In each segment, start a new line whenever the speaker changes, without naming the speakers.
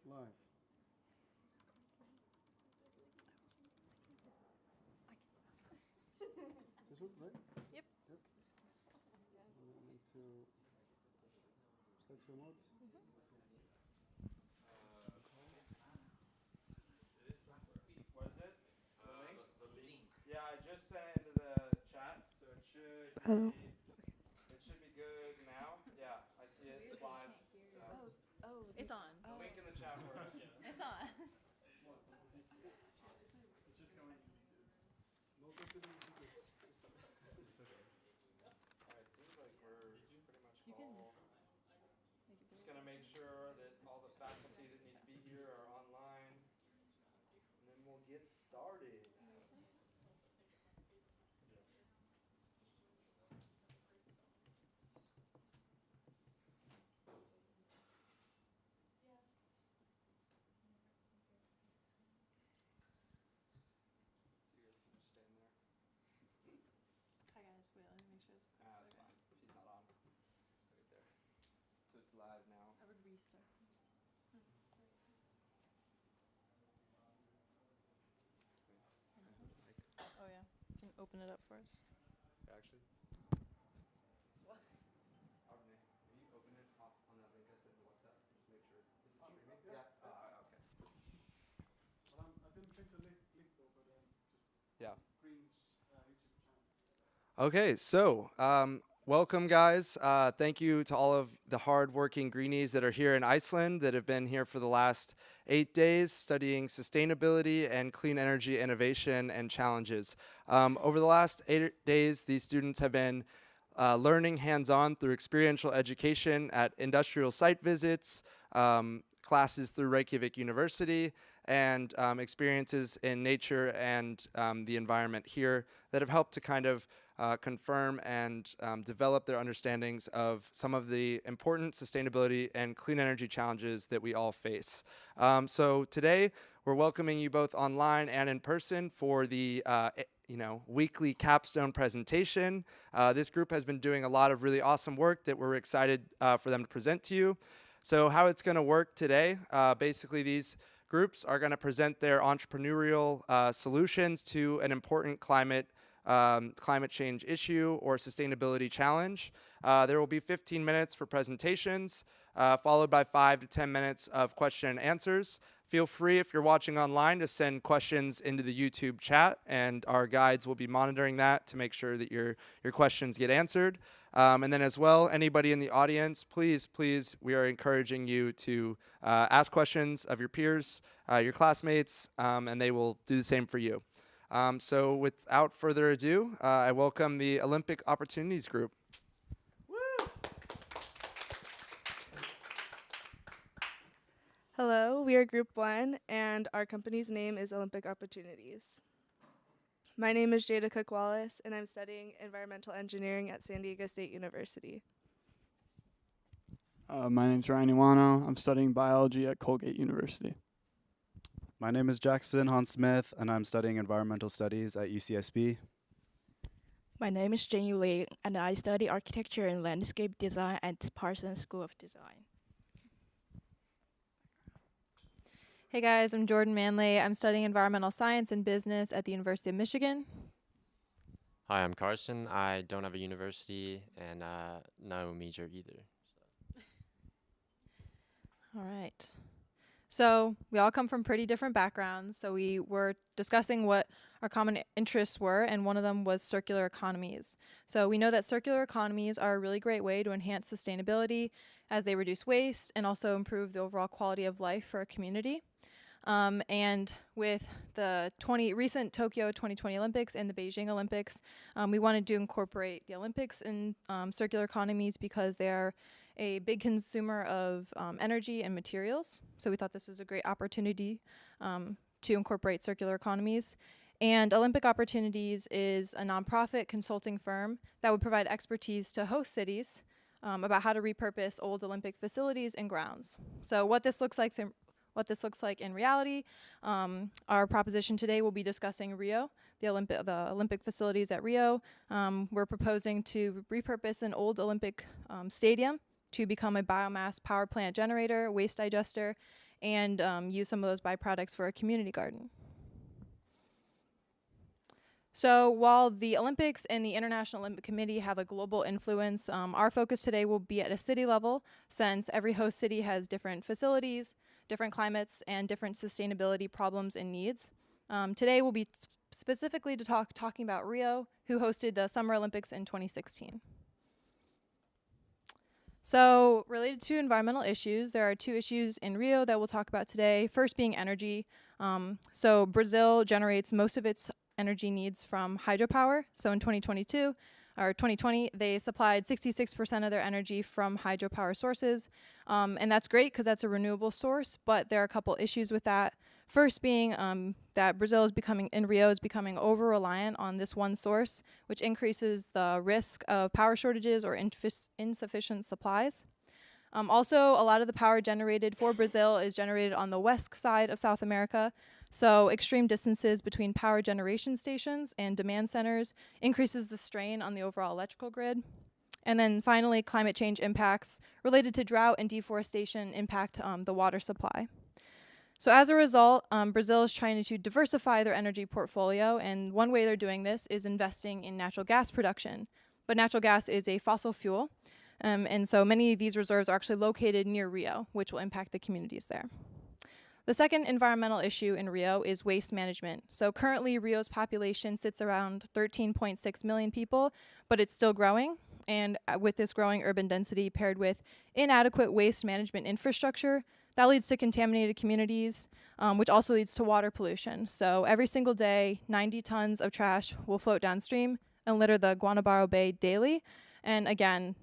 live. This one, right?
Yep.
Yep. Need to slideshow mode.
What is it? The link? Yeah, I just sent it into the chat, so it should be good now. Yeah, I see it. It's live.
Oh, it's on.
The link in the chat works.
It's on.
It's just going to YouTube. No confidence secrets.
Alright, seems like we're pretty much
You can
all just gonna make sure that all the faculty that need to be here are online. And then we'll get started. So you guys can just stand there.
Hi guys, wait, let me make sure it's
It's fine. She's not on. Right there. So it's live now.
I would restart. Oh yeah, you can open it up for us.
Actually. What? Arne, can you open it up on that link I sent in WhatsApp? Just make sure. Is it streaming? Yeah. Okay.
Well, I didn't check the link though, but just
Yeah.
Green's YouTube channel.
Okay, so welcome guys. Thank you to all of the hard-working greenies that are here in Iceland that have been here for the last 8 days studying sustainability and clean energy innovation and challenges. Over the last 8 days, these students have been learning hands-on through experiential education at industrial site visits, classes through Reykjavik University, and experiences in nature and the environment here that have helped to kind of confirm and develop their understandings of some of the important sustainability and clean energy challenges that we all face. So today, we're welcoming you both online and in person for the weekly capstone presentation. This group has been doing a lot of really awesome work that we're excited for them to present to you. So how it's going to work today, basically these groups are going to present their entrepreneurial solutions to an important climate change issue or sustainability challenge. There will be 15 minutes for presentations, followed by 5 to 10 minutes of question and answers. Feel free, if you're watching online, to send questions into the YouTube chat, and our guides will be monitoring that to make sure that your questions get answered. And then as well, anybody in the audience, please, we are encouraging you to ask questions of your peers, your classmates, and they will do the same for you. So without further ado, I welcome the Olympic Opportunities Group.
Hello, we are Group 1, and our company's name is Olympic Opportunities. My name is Jada Cook-Wallace, and I'm studying environmental engineering at San Diego State University.
My name's Ryan Iwano. I'm studying biology at Colgate University.
My name is Jackson Hans-Smith, and I'm studying environmental studies at UCSB.
My name is Jane Yu Lee, and I study architecture and landscape design at Parsons School of Design.
Hey guys, I'm Jordan Manley. I'm studying environmental science and business at the University of Michigan.
Hi, I'm Carson. I don't have a university and no major either.
All right. So we all come from pretty different backgrounds. So we were discussing what our common interests were, and one of them was circular economies. So we know that circular economies are a really great way to enhance sustainability as they reduce waste and also improve the overall quality of life for a community. And with the recent Tokyo 2020 Olympics and the Beijing Olympics, we wanted to incorporate the Olympics in circular economies because they are a big consumer of energy and materials. So we thought this was a great opportunity to incorporate circular economies. And Olympic Opportunities is a nonprofit consulting firm that would provide expertise to host cities about how to repurpose old Olympic facilities and grounds. So what this looks like in reality, our proposition today will be discussing Rio, the Olympic facilities at Rio. We're proposing to repurpose an old Olympic stadium to become a biomass power plant generator, waste digester, and use some of those byproducts for a community garden. So while the Olympics and the International Olympic Committee have a global influence, our focus today will be at a city level, since every host city has different facilities, different climates, and different sustainability problems and needs. Today we'll be specifically talking about Rio, who hosted the Summer Olympics in 2016. So related to environmental issues, there are 2 issues in Rio that we'll talk about today. First being energy. So Brazil generates most of its energy needs from hydropower. So in 2020, they supplied 66% of their energy from hydropower sources. And that's great because that's a renewable source, but there are a couple issues with that. First being that Rio is becoming over-reliant on this one source, which increases the risk of power shortages or insufficient supplies. Also, a lot of the power generated for Brazil is generated on the west side of South America, so extreme distances between power generation stations and demand centers increases the strain on the overall electrical grid. And then finally, climate change impacts related to drought and deforestation impact the water supply. So as a result, Brazil is trying to diversify their energy portfolio, and one way they're doing this is investing in natural gas production. But natural gas is a fossil fuel, and so many of these reserves are actually located near Rio, which will impact the communities there. The second environmental issue in Rio is waste management. So currently, Rio's population sits around 13.6 million people, but it's still growing. And with this growing urban density paired with inadequate waste management infrastructure, that leads to contaminated communities, which also leads to water pollution. So every single day, 90 tons of trash will float downstream and litter the Guanabara Bay daily. And again,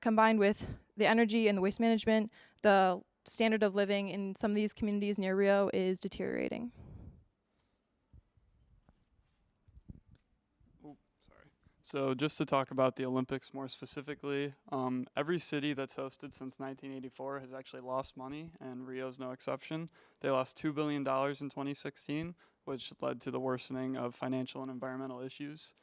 combined with the energy and the waste management, the standard of living in some of these communities near Rio is deteriorating.
So just to talk about the Olympics more specifically, every city that's hosted since 1984 has actually lost money, and Rio's no exception. They lost $2 billion in 2016, which led to the worsening of financial and environmental issues.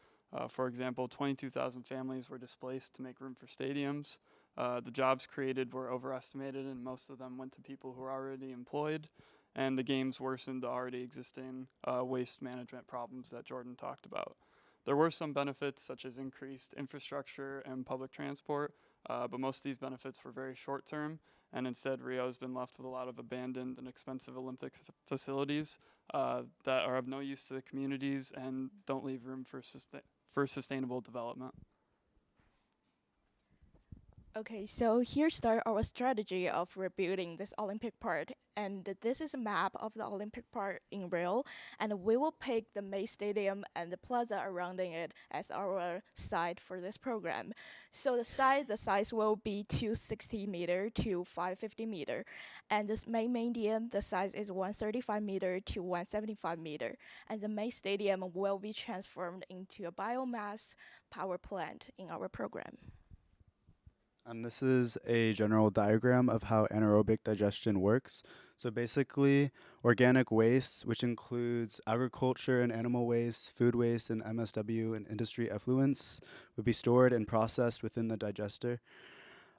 For example, 22,000 families were displaced to make room for stadiums. The jobs created were overestimated, and most of them went to people who were already employed. And the games worsened the already existing waste management problems that Jordan talked about. There were some benefits, such as increased infrastructure and public transport, but most of these benefits were very short term, and instead Rio has been left with a lot of abandoned and expensive Olympic facilities that are of no use to the communities and don't leave room for sustainable development.
Okay, so here's our strategy of rebuilding this Olympic part. And this is a map of the Olympic part in Rio. And we will pick the main stadium and the plaza surrounding it as our site for this program. So the size will be 260 meter to 550 meter. And this main medium, the size is 135 meter to 175 meter. And the main stadium will be transformed into a biomass power plant in our program.
And this is a general diagram of how anaerobic digestion works. So basically, organic waste, which includes agriculture and animal waste, food waste, and MSW and industry effluents, would be stored and processed within the digester.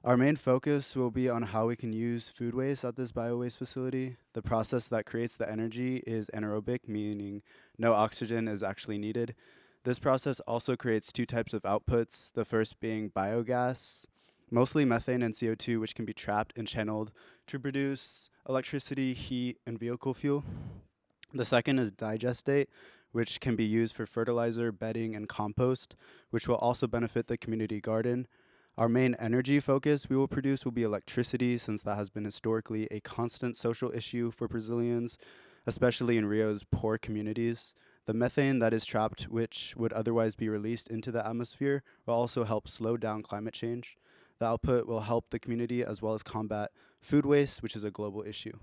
Our main focus will be on how we can use food waste at this bio-waste facility. The process that creates the energy is anaerobic, meaning no oxygen is actually needed. This process also creates 2 types of outputs, the first being biogas, mostly methane and CO2, which can be trapped and channeled to produce electricity, heat, and vehicle fuel. The second is digestate, which can be used for fertilizer, bedding, and compost, which will also benefit the community garden. Our main energy focus we will produce will be electricity, since that has been historically a constant social issue for Brazilians, especially in Rio's poor communities. The methane that is trapped, which would otherwise be released into the atmosphere, will also help slow down climate change. The output will help the community as well as combat food waste, which is a global issue.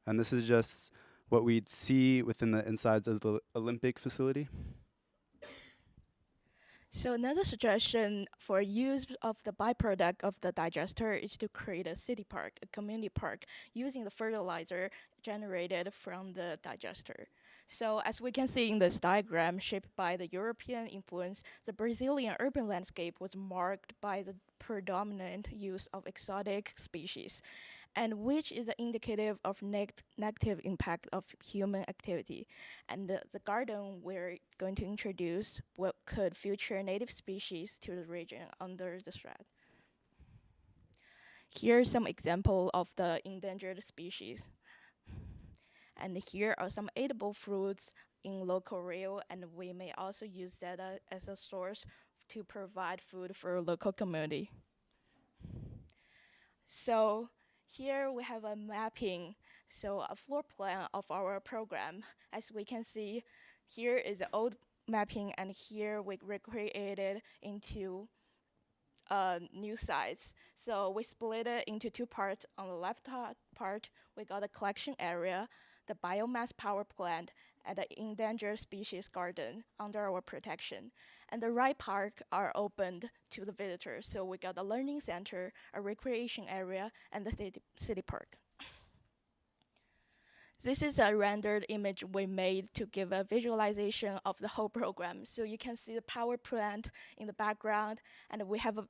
And this is just what we'd see within the insides of the Olympic facility.
So another suggestion for use of the byproduct of the digester is to create a city park, a community park, using the fertilizer generated from the digester. So as we can see in this diagram, shaped by the European influence, the Brazilian urban landscape was marked by the predominant use of exotic species. and which is indicative of negative impact of human activity. And the garden we're going to introduce what could future native species to the region under the threat. Here's some example of the endangered species. And here are some edible fruits in local Rio, and we may also use that as a source to provide food for local community. So here we have a mapping, so a floor plan of our program. As we can see, here is the old mapping, and here we recreated into new sites. So we split it into two parts. On the left part, we got a collection area, the biomass power plant, and the endangered species garden under our protection. And the right part are opened to the visitors. So we got a learning center, a recreation area, and the city park. This is a rendered image we made to give a visualization of the whole program. So you can see the power plant in the background, and we have a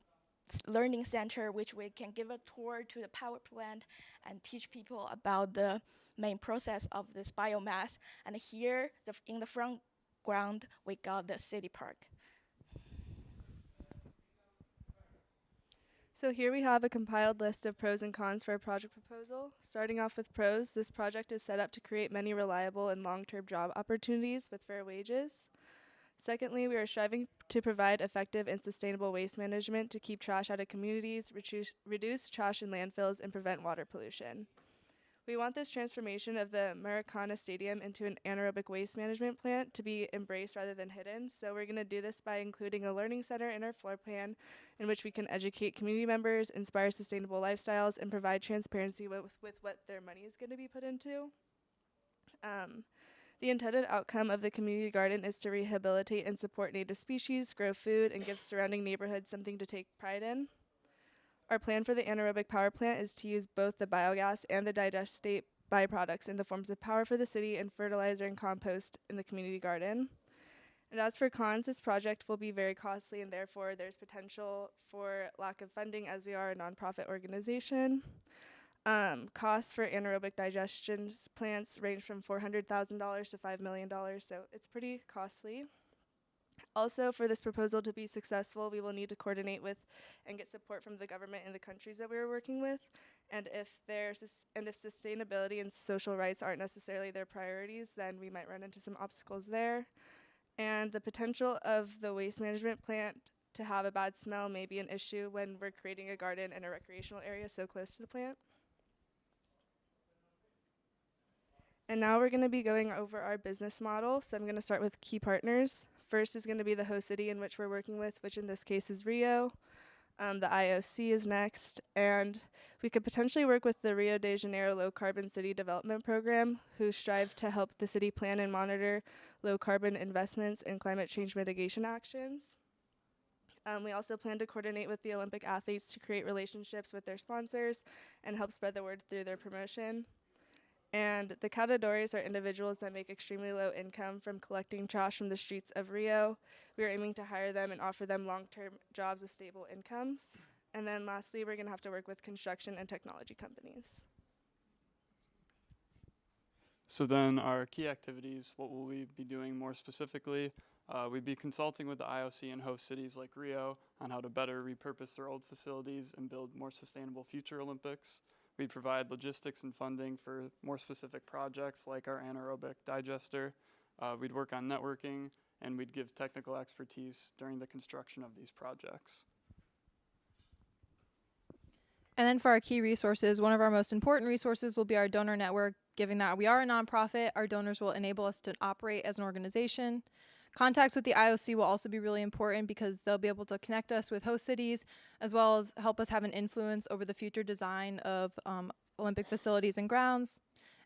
learning center which we can give a tour to the power plant and teach people about the main process of this biomass. And here, in the front ground, we got the city park.
So here we have a compiled list of pros and cons for a project proposal. Starting off with pros, this project is set up to create many reliable and long-term job opportunities with fair wages. Secondly, we are striving to provide effective and sustainable waste management to keep trash out of communities, reduce trash in landfills, and prevent water pollution. We want this transformation of the Maracana Stadium into an anaerobic waste management plant to be embraced rather than hidden. So we're going to do this by including a learning center in our floor plan in which we can educate community members, inspire sustainable lifestyles, and provide transparency with what their money is going to be put into. The intended outcome of the community garden is to rehabilitate and support native species, grow food, and give surrounding neighborhoods something to take pride in. Our plan for the anaerobic power plant is to use both the biogas and the digestate byproducts in the forms of power for the city and fertilizer and compost in the community garden. And as for cons, this project will be very costly, and therefore there's potential for lack of funding as we are a nonprofit organization. Costs for anaerobic digestion plants range from $400,000 to $5 million, so it's pretty costly. Also, for this proposal to be successful, we will need to coordinate with and get support from the government in the countries that we are working with. And if sustainability and social rights aren't necessarily their priorities, then we might run into some obstacles there. And the potential of the waste management plant to have a bad smell may be an issue when we're creating a garden and a recreational area so close to the plant. And now we're going to be going over our business model. So I'm going to start with key partners. First is going to be the host city in which we're working with, which in this case is Rio. The IOC is next. And we could potentially work with the Rio de Janeiro Low Carbon City Development Program, who strive to help the city plan and monitor low carbon investments and climate change mitigation actions. We also plan to coordinate with the Olympic athletes to create relationships with their sponsors and help spread the word through their promotion. And the catadores are individuals that make extremely low income from collecting trash from the streets of Rio. We are aiming to hire them and offer them long-term jobs with stable incomes. And then lastly, we're going to have to work with construction and technology companies.
So then our key activities, what will we be doing more specifically? We'd be consulting with the IOC and host cities like Rio on how to better repurpose their old facilities and build more sustainable future Olympics. We'd provide logistics and funding for more specific projects like our anaerobic digester. We'd work on networking, and we'd give technical expertise during the construction of these projects.
And then for our key resources, one of our most important resources will be our donor network. Given that we are a nonprofit, our donors will enable us to operate as an organization. Contacts with the IOC will also be really important because they'll be able to connect us with host cities as well as help us have an influence over the future design of Olympic facilities and grounds.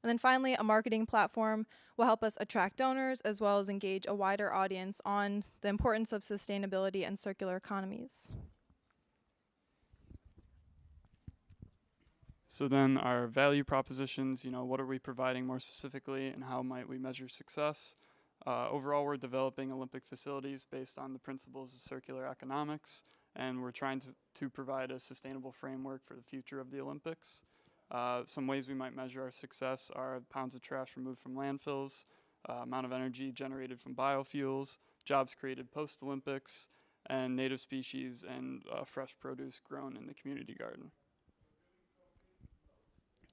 And then finally, a marketing platform will help us attract donors as well as engage a wider audience on the importance of sustainability and circular economies.
So then our value propositions, what are we providing more specifically and how might we measure success? Overall, we're developing Olympic facilities based on the principles of circular economics, and we're trying to provide a sustainable framework for the future of the Olympics. Some ways we might measure our success are pounds of trash removed from landfills, amount of energy generated from biofuels, jobs created post-Olympics, and native species and fresh produce grown in the community garden.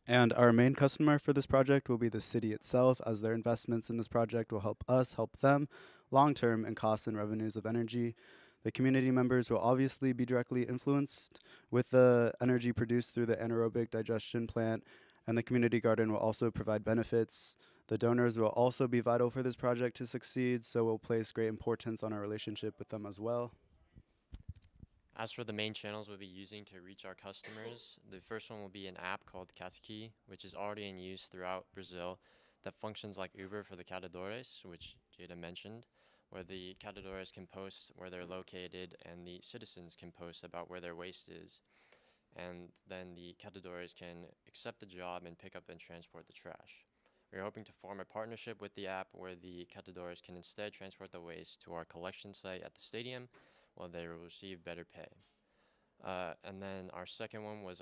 And our main customer for this project will be the city itself, as their investments in this project will help us help them long-term in costs and revenues of energy. The community members will obviously be directly influenced with the energy produced through the anaerobic digestion plant, and the community garden will also provide benefits. The donors will also be vital for this project to succeed, so we'll place great importance on our relationship with them as well.
As for the main channels we'll be using to reach our customers, the first one will be an app called Cataqui, which is already in use throughout Brazil, that functions like Uber for the catadores, which Jada mentioned, where the catadores can post where they're located and the citizens can post about where their waste is. And then the catadores can accept the job and pick up and transport the trash. We're hoping to form a partnership with the app where the catadores can instead transport the waste to our collection site at the stadium, while they will receive better pay. And then our second one was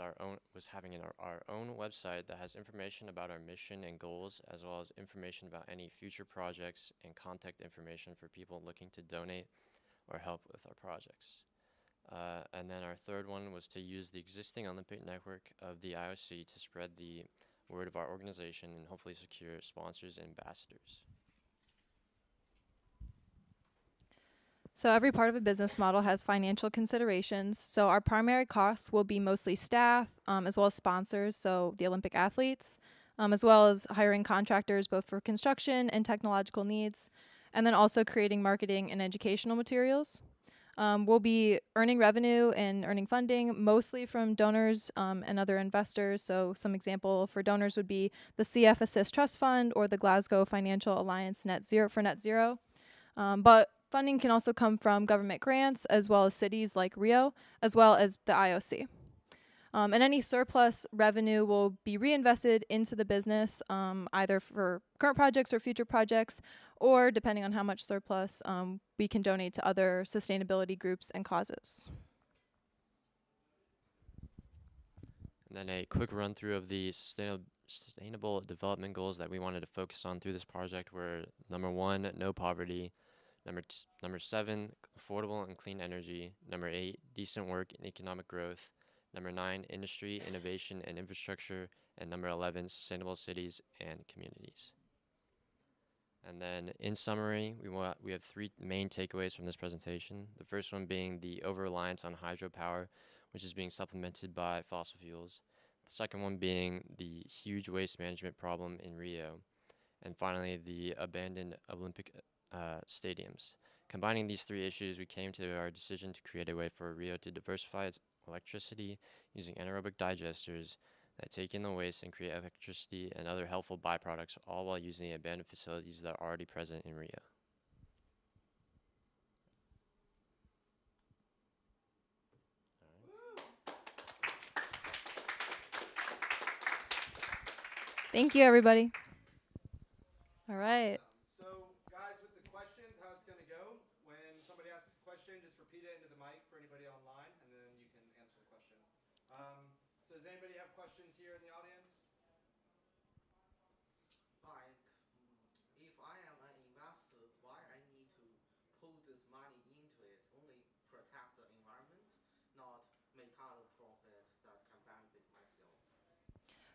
having our own website that has information about our mission and goals, as well as information about any future projects and contact information for people looking to donate or help with our projects. And then our third one was to use the existing Olympic network of the IOC to spread the word of our organization and hopefully secure sponsors and ambassadors.
So every part of a business model has financial considerations. So our primary costs will be mostly staff, as well as sponsors, so the Olympic athletes, as well as hiring contractors both for construction and technological needs, and then also creating marketing and educational materials. We'll be earning revenue and earning funding mostly from donors and other investors. So some example for donors would be the CF Assist Trust Fund or the Glasgow Financial Alliance Net Zero. But funding can also come from government grants, as well as cities like Rio, as well as the IOC. And any surplus revenue will be reinvested into the business, either for current projects or future projects, or depending on how much surplus, we can donate to other sustainability groups and causes.
And then a quick run through of the sustainable development goals that we wanted to focus on through this project were number 1, no poverty. Number 7, affordable and clean energy. Number 8, decent work and economic growth. Number 9, industry, innovation, and infrastructure. And number 11, sustainable cities and communities. And then in summary, we have 3 main takeaways from this presentation. The first one being the over-reliance on hydropower, which is being supplemented by fossil fuels. The second one being the huge waste management problem in Rio. And finally, the abandoned Olympic stadiums. Combining these 3 issues, we came to our decision to create a way for Rio to diversify its electricity using anaerobic digesters that take in the waste and create electricity and other helpful byproducts, all while using the abandoned facilities that are already present in Rio.
Thank you, everybody. All right.
So, guys, with the questions, how it's going to go, when somebody asks a question, just repeat it into the mic for anybody online, and then you can answer the question. So does anybody have questions here in the audience?
Like, if I am an investor, why I need to put this money into it? Only protect the environment, not make other profit that can benefit myself.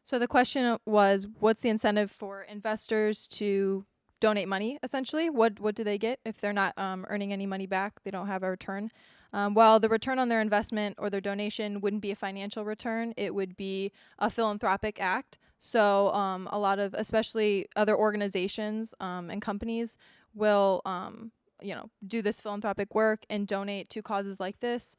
So the question was, what's the incentive for investors to donate money, essentially? What do they get if they're not earning any money back? They don't have a return. Well, the return on their investment or their donation wouldn't be a financial return. It would be a philanthropic act. So a lot of, especially other organizations and companies will, do this philanthropic work and donate to causes like this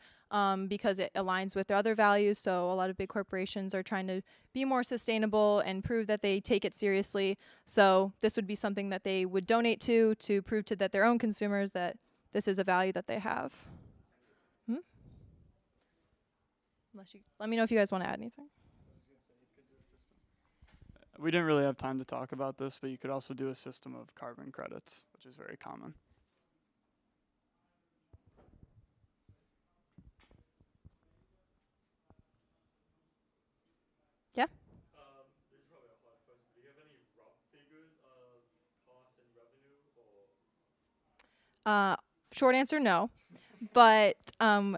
because it aligns with their other values. So a lot of big corporations are trying to be more sustainable and prove that they take it seriously. So this would be something that they would donate to prove to their own consumers that this is a value that they have. Let me know if you guys want to add anything.
We didn't really have time to talk about this, but you could also do a system of carbon credits, which is very common.
Yeah? Short answer, no. But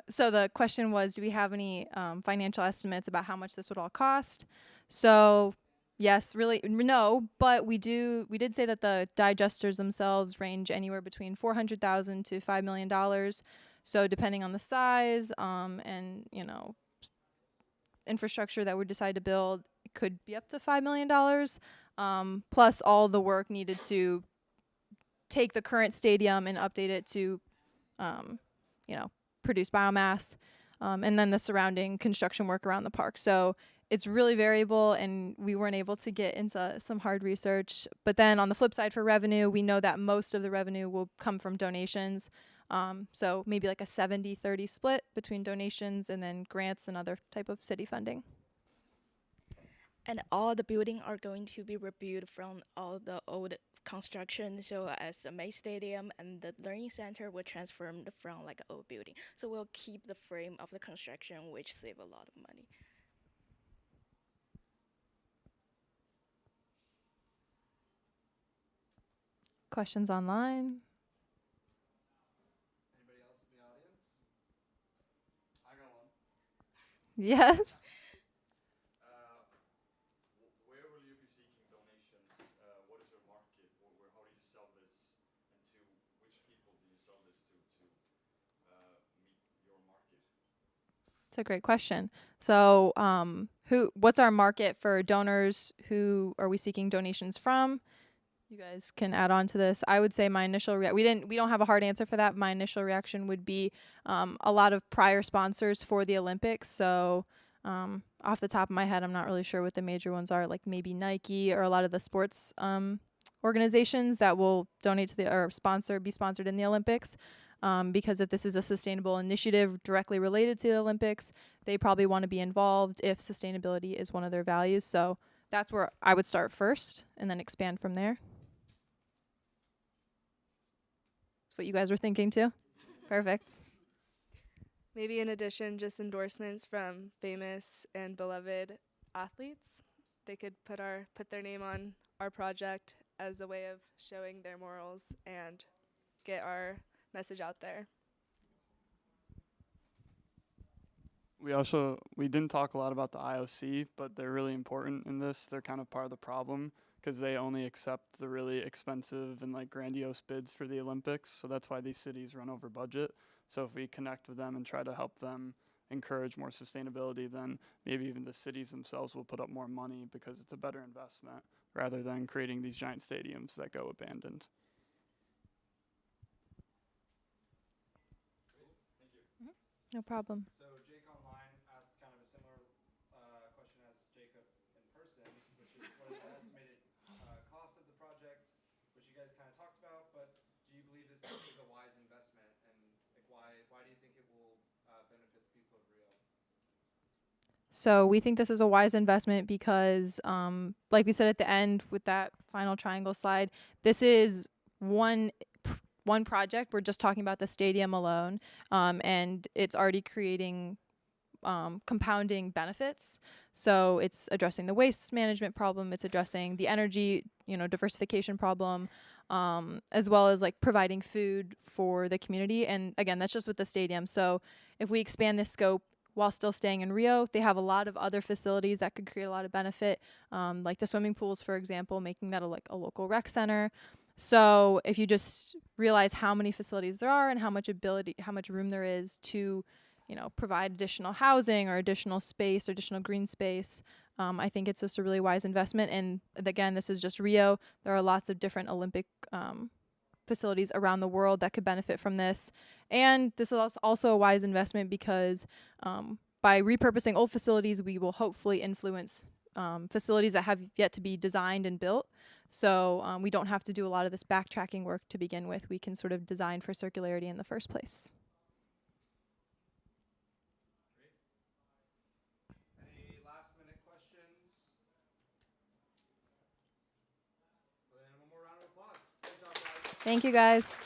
so the question was, do we have any financial estimates about how much this would all cost? So yes, really no. But we did say that the digesters themselves range anywhere between $400,000 to $5 million. So depending on the size and infrastructure that we decide to build, it could be up to $5 million. Plus all the work needed to take the current stadium and update it to produce biomass, and then the surrounding construction work around the park. So it's really variable, and we weren't able to get into some hard research. But then on the flip side, for revenue, we know that most of the revenue will come from donations. So maybe like a 70-30 split between donations and then grants and other type of city funding.
And all the buildings are going to be rebuilt from all the old construction. So as the main stadium and the learning center were transformed from like an old building. So we'll keep the frame of the construction, which save a lot of money.
Questions online?
Anybody else in the audience?
I got one.
Yes.
Where will you be seeking donations? What is your market? How do you sell this? And to which people do you sell this to meet your market?
It's a great question. So what's our market for donors? Who are we seeking donations from? You guys can add on to this. I would say my initial we don't have a hard answer for that. My initial reaction would be a lot of prior sponsors for the Olympics. So off the top of my head, I'm not really sure what the major ones are, like maybe Nike or a lot of the sports organizations that will donate to be sponsored in the Olympics. Because if this is a sustainable initiative directly related to the Olympics, they probably want to be involved if sustainability is one of their values. So that's where I would start first and then expand from there. That's what you guys were thinking too? Perfect.
Maybe in addition, just endorsements from famous and beloved athletes. They could put their name on our project as a way of showing their morals and get our message out there.
We didn't talk a lot about the IOC, but they're really important in this. They're kind of part of the problem because they only accept the really expensive and like grandiose bids for the Olympics. So that's why these cities run over budget. So if we connect with them and try to help them encourage more sustainability, then maybe even the cities themselves will put up more money because it's a better investment rather than creating these giant stadiums that go abandoned.
No problem.
So Jake online asked kind of a similar question as Jacob in person, which is what is the estimated cost of the project, which you guys kind of talked about, but do you believe this is a wise investment, and like why do you think it will benefit the people of Rio?
So we think this is a wise investment because, like we said at the end with that final triangle slide, this is one project. We're just talking about the stadium alone, and it's already creating compounding benefits. So it's addressing the waste management problem, it's addressing the energy diversification problem, as well as like providing food for the community. And again, that's just with the stadium. So if we expand this scope while still staying in Rio, they have a lot of other facilities that could create a lot of benefit, like the swimming pools, for example, making that a local rec center. So if you just realize how many facilities there are and how much room there is to, provide additional housing or additional space or additional green space, I think it's just a really wise investment. And again, this is just Rio. There are lots of different Olympic facilities around the world that could benefit from this. And this is also a wise investment because by repurposing old facilities, we will hopefully influence facilities that have yet to be designed and built. So we don't have to do a lot of this backtracking work to begin with. We can sort of design for circularity in the first place.
Great. Any last minute questions? Well, then one more round of applause. Great job, guys.
Thank you, guys.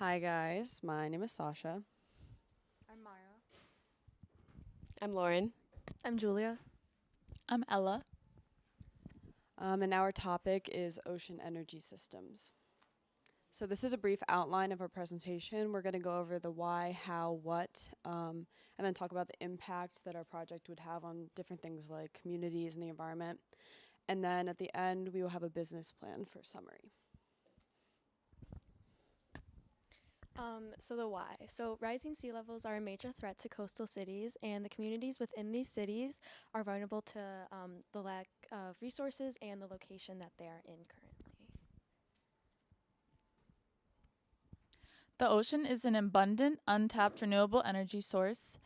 Hi guys, my name is Sasha.
I'm Maya.
I'm Lauren.
I'm Julia.
I'm Ella.
And our topic is ocean energy systems. So this is a brief outline of our presentation. We're going to go over the why, how, what, and then talk about the impact that our project would have on different things like communities and the environment. And then at the end, we will have a business plan for summary.
So the why. So rising sea levels are a major threat to coastal cities, and the communities within these cities are vulnerable to the lack of resources and the location that they are in currently.
The ocean is an abundant, untapped renewable energy source.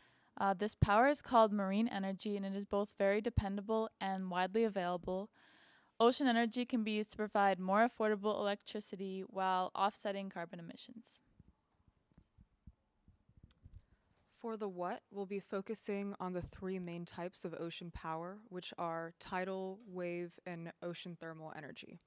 This power is called marine energy, and it is both very dependable and widely available. Ocean energy can be used to provide more affordable electricity while offsetting carbon emissions.
For the what, we'll be focusing on the three main types of ocean power, which are tidal, wave, and ocean thermal energy.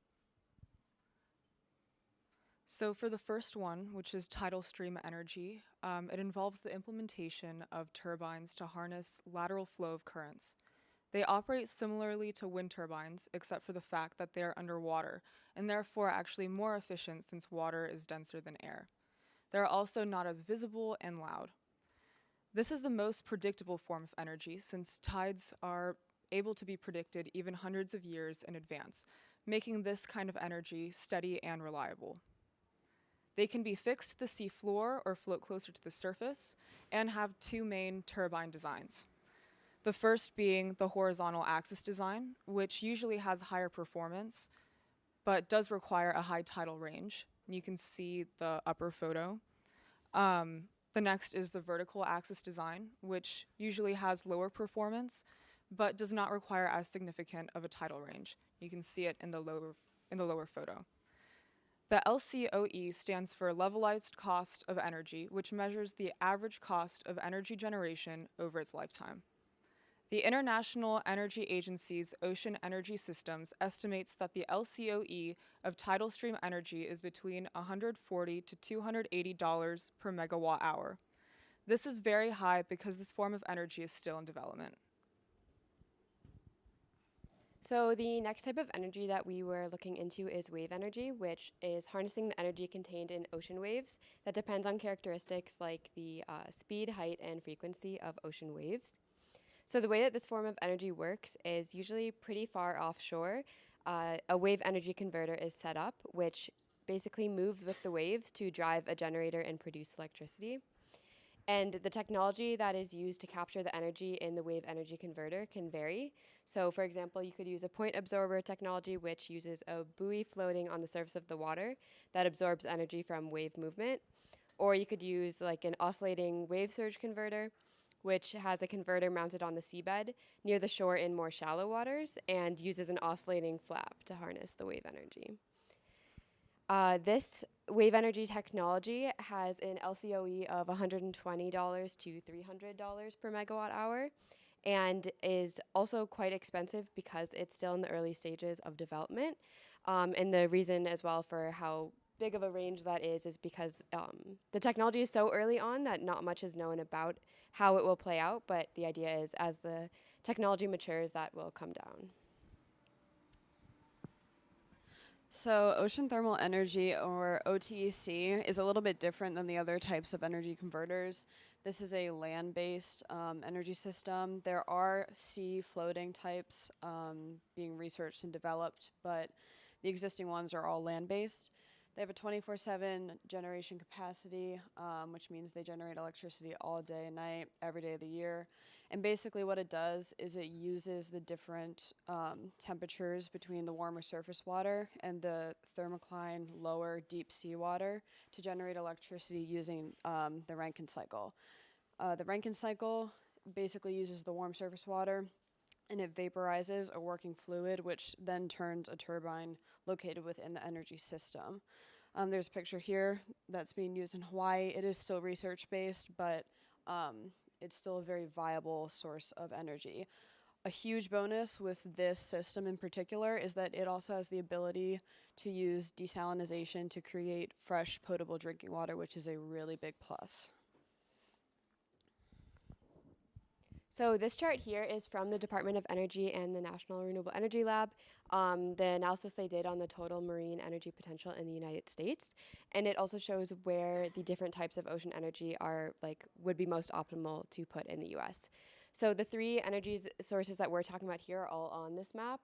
So for the first one, which is tidal stream energy, it involves the implementation of turbines to harness lateral flow of currents. They operate similarly to wind turbines, except for the fact that they are underwater, and therefore actually more efficient since water is denser than air. They're also not as visible and loud. This is the most predictable form of energy, since tides are able to be predicted even hundreds of years in advance, making this kind of energy steady and reliable. They can be fixed to the sea floor or float closer to the surface, and have two main turbine designs. The first being the horizontal axis design, which usually has higher performance, but does require a high tidal range. And you can see the upper photo. The next is the vertical axis design, which usually has lower performance, but does not require as significant of a tidal range. You can see it in the lower photo. The LCOE stands for Levelized Cost of Energy, which measures the average cost of energy generation over its lifetime. The International Energy Agency's Ocean Energy Systems estimates that the LCOE of tidal stream energy is between $140 to $280 per megawatt hour. This is very high because this form of energy is still in development.
So the next type of energy that we were looking into is wave energy, which is harnessing the energy contained in ocean waves that depends on characteristics like the speed, height, and frequency of ocean waves. So the way that this form of energy works is usually pretty far offshore. A wave energy converter is set up, which basically moves with the waves to drive a generator and produce electricity. And the technology that is used to capture the energy in the wave energy converter can vary. So for example, you could use a point absorber technology, which uses a buoy floating on the surface of the water that absorbs energy from wave movement. Or you could use like an oscillating wave surge converter, which has a converter mounted on the seabed near the shore in more shallow waters and uses an oscillating flap to harness the wave energy. This wave energy technology has an LCOE of $120 to $300 per megawatt hour and is also quite expensive because it's still in the early stages of development. And the reason as well for how big of a range that is because the technology is so early on that not much is known about how it will play out, but the idea is as the technology matures, that will come down. So ocean thermal energy, or OTEC, is a little bit different than the other types of energy converters. This is a land-based energy system. There are sea floating types being researched and developed, but the existing ones are all land-based. They have a 24/7 generation capacity, which means they generate electricity all day and night, every day of the year. And basically what it does is it uses the different temperatures between the warmer surface water and the thermocline lower deep sea water to generate electricity using the Rankine cycle. The Rankine cycle basically uses the warm surface water and it vaporizes a working fluid, which then turns a turbine located within the energy system. There's a picture here that's being used in Hawaii. It is still research-based, but it's still a very viable source of energy. A huge bonus with this system in particular is that it also has the ability to use desalination to create fresh, potable drinking water, which is a really big plus.
So this chart here is from the Department of Energy and the National Renewable Energy Lab, the analysis they did on the total marine energy potential in the United States. And it also shows where the different types of ocean energy are would be most optimal to put in the US. So the three energy sources that we're talking about here are all on this map.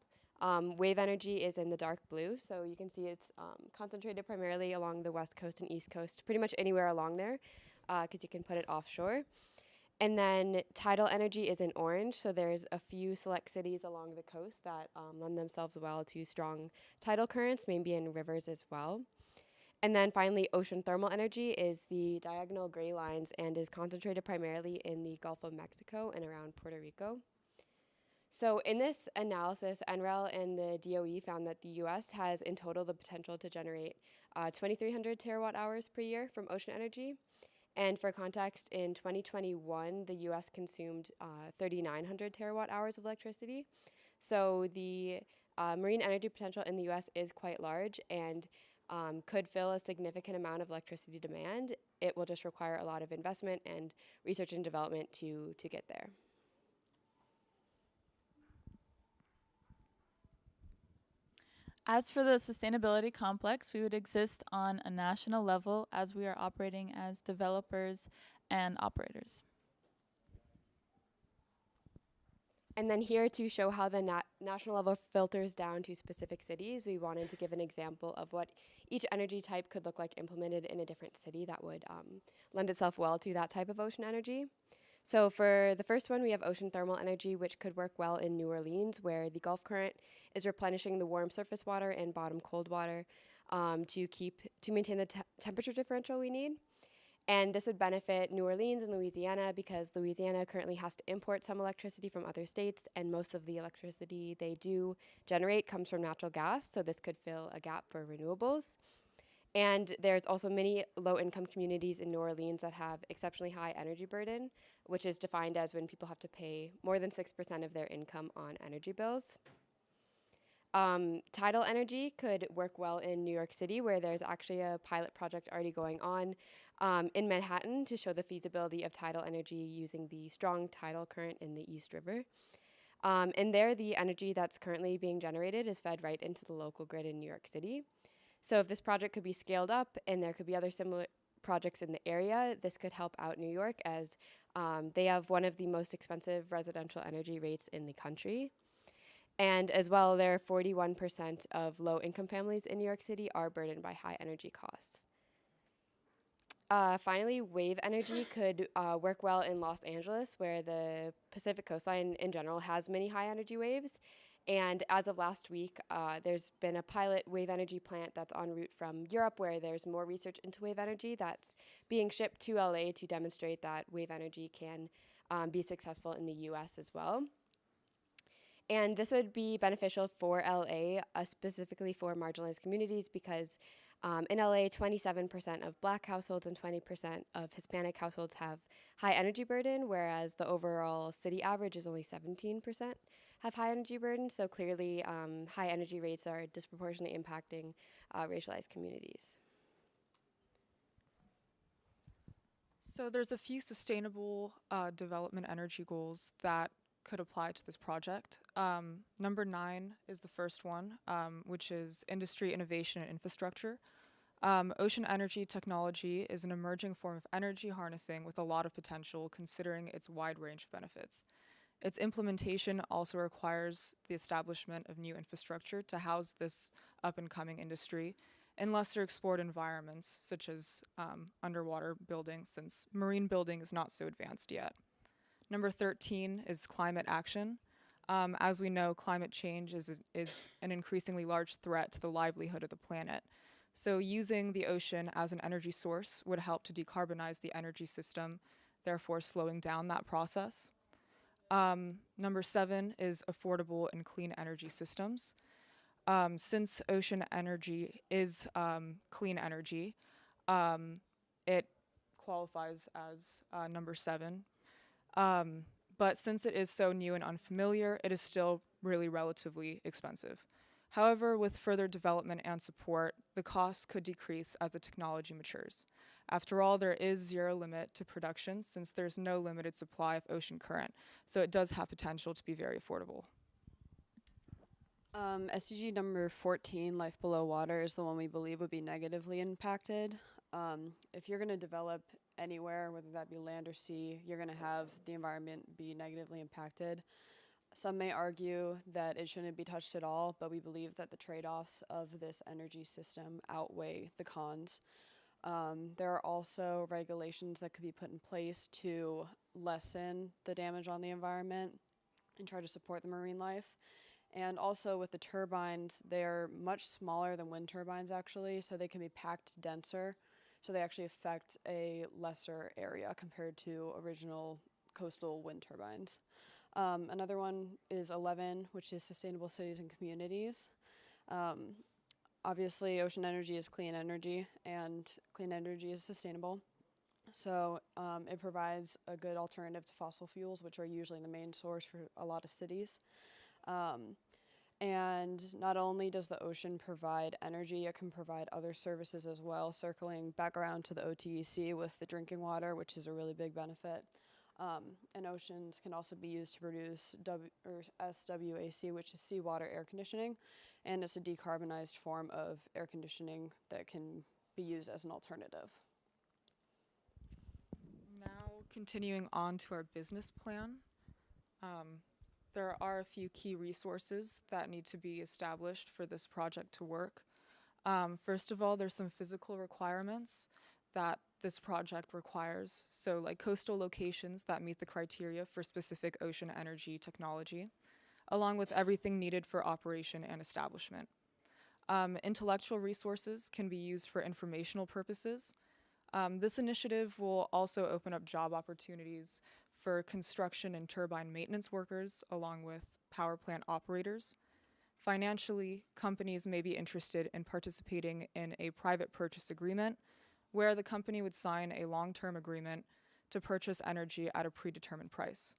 Wave energy is in the dark blue, so you can see it's concentrated primarily along the west coast and east coast, pretty much anywhere along there, because you can put it offshore. And then tidal energy is in orange, so there's a few select cities along the coast that lend themselves well to strong tidal currents, maybe in rivers as well. And then finally, ocean thermal energy is the diagonal gray lines and is concentrated primarily in the Gulf of Mexico and around Puerto Rico. So in this analysis, NREL and the DOE found that the US has in total the potential to generate 2,300 terawatt hours per year from ocean energy. And for context, in 2021, the US consumed 3,900 terawatt hours of electricity. So the marine energy potential in the US is quite large and could fill a significant amount of electricity demand. It will just require a lot of investment and research and development to get there.
As for the sustainability complex, we would exist on a national level as we are operating as developers and operators.
And then here to show how the national level filters down to specific cities, we wanted to give an example of what each energy type could look like implemented in a different city that would lend itself well to that type of ocean energy. So for the first one, we have ocean thermal energy, which could work well in New Orleans, where the Gulf Current is replenishing the warm surface water and bottom cold water to maintain the temperature differential we need. And this would benefit New Orleans and Louisiana because Louisiana currently has to import some electricity from other states, and most of the electricity they do generate comes from natural gas, so this could fill a gap for renewables. And there's also many low-income communities in New Orleans that have exceptionally high energy burden, which is defined as when people have to pay more than 6% of their income on energy bills. Tidal energy could work well in New York City, where there's actually a pilot project already going on in Manhattan to show the feasibility of tidal energy using the strong tidal current in the East River. And there, the energy that's currently being generated is fed right into the local grid in New York City. So if this project could be scaled up and there could be other similar projects in the area, this could help out New York as they have one of the most expensive residential energy rates in the country. And as well, there are 41% of low-income families in New York City are burdened by high energy costs. Finally, wave energy could work well in Los Angeles, where the Pacific coastline in general has many high energy waves. And as of last week, there's been a pilot wave energy plant that's en route from Europe, where there's more research into wave energy that's being shipped to LA to demonstrate that wave energy can be successful in the US as well. And this would be beneficial for LA, specifically for marginalized communities, because in LA, 27% of Black households and 20% of Hispanic households have high energy burden, whereas the overall city average is only 17% have high energy burden. So clearly, high energy rates are disproportionately impacting racialized communities.
So there's a few sustainable development energy goals that could apply to this project. Number 9 is the first one, which is industry, innovation, and infrastructure. Ocean energy technology is an emerging form of energy harnessing with a lot of potential considering its wide range of benefits. Its implementation also requires the establishment of new infrastructure to house this up-and-coming industry in lesser explored environments, such as underwater buildings, since marine building is not so advanced yet. Number 13 is climate action. As we know, climate change is an increasingly large threat to the livelihood of the planet. So using the ocean as an energy source would help to decarbonize the energy system, therefore slowing down that process. Number 7 is affordable and clean energy systems. Since ocean energy is clean energy, it qualifies as number 7. but since it is so new and unfamiliar, it is still really relatively expensive. However, with further development and support, the costs could decrease as the technology matures. After all, there is zero limit to production since there's no limited supply of ocean current, so it does have potential to be very affordable.
SDG number 14, life below water, is the one we believe would be negatively impacted. If you're going to develop anywhere, whether that be land or sea, you're going to have the environment be negatively impacted. Some may argue that it shouldn't be touched at all, but we believe that the trade-offs of this energy system outweigh the cons. There are also regulations that could be put in place to lessen the damage on the environment and try to support the marine life. And also with the turbines, they're much smaller than wind turbines actually, so they can be packed denser. So they actually affect a lesser area compared to original coastal wind turbines. Another one is 11, which is sustainable cities and communities. Obviously, ocean energy is clean energy, and clean energy is sustainable. So it provides a good alternative to fossil fuels, which are usually the main source for a lot of cities. And not only does the ocean provide energy, it can provide other services as well, circling back around to the OTEC with the drinking water, which is a really big benefit. And oceans can also be used to produce SWAC, which is seawater air conditioning, and it's a decarbonized form of air conditioning that can be used as an alternative.
Now, continuing on to our business plan. There are a few key resources that need to be established for this project to work. First of all, there's some physical requirements that this project requires. So like coastal locations that meet the criteria for specific ocean energy technology, along with everything needed for operation and establishment. Intellectual resources can be used for informational purposes. This initiative will also open up job opportunities for construction and turbine maintenance workers, along with power plant operators. Financially, companies may be interested in participating in a private purchase agreement, where the company would sign a long-term agreement to purchase energy at a predetermined price.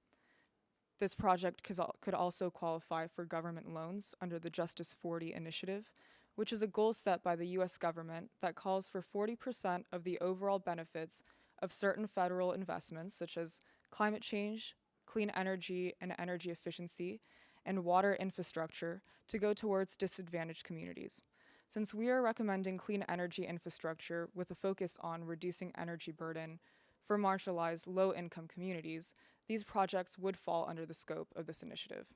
This project could also qualify for government loans under the Justice 40 initiative, which is a goal set by the US government that calls for 40% of the overall benefits of certain federal investments, such as climate change, clean energy and energy efficiency, and water infrastructure to go towards disadvantaged communities. Since we are recommending clean energy infrastructure with a focus on reducing energy burden for marginalized low-income communities, these projects would fall under the scope of this initiative.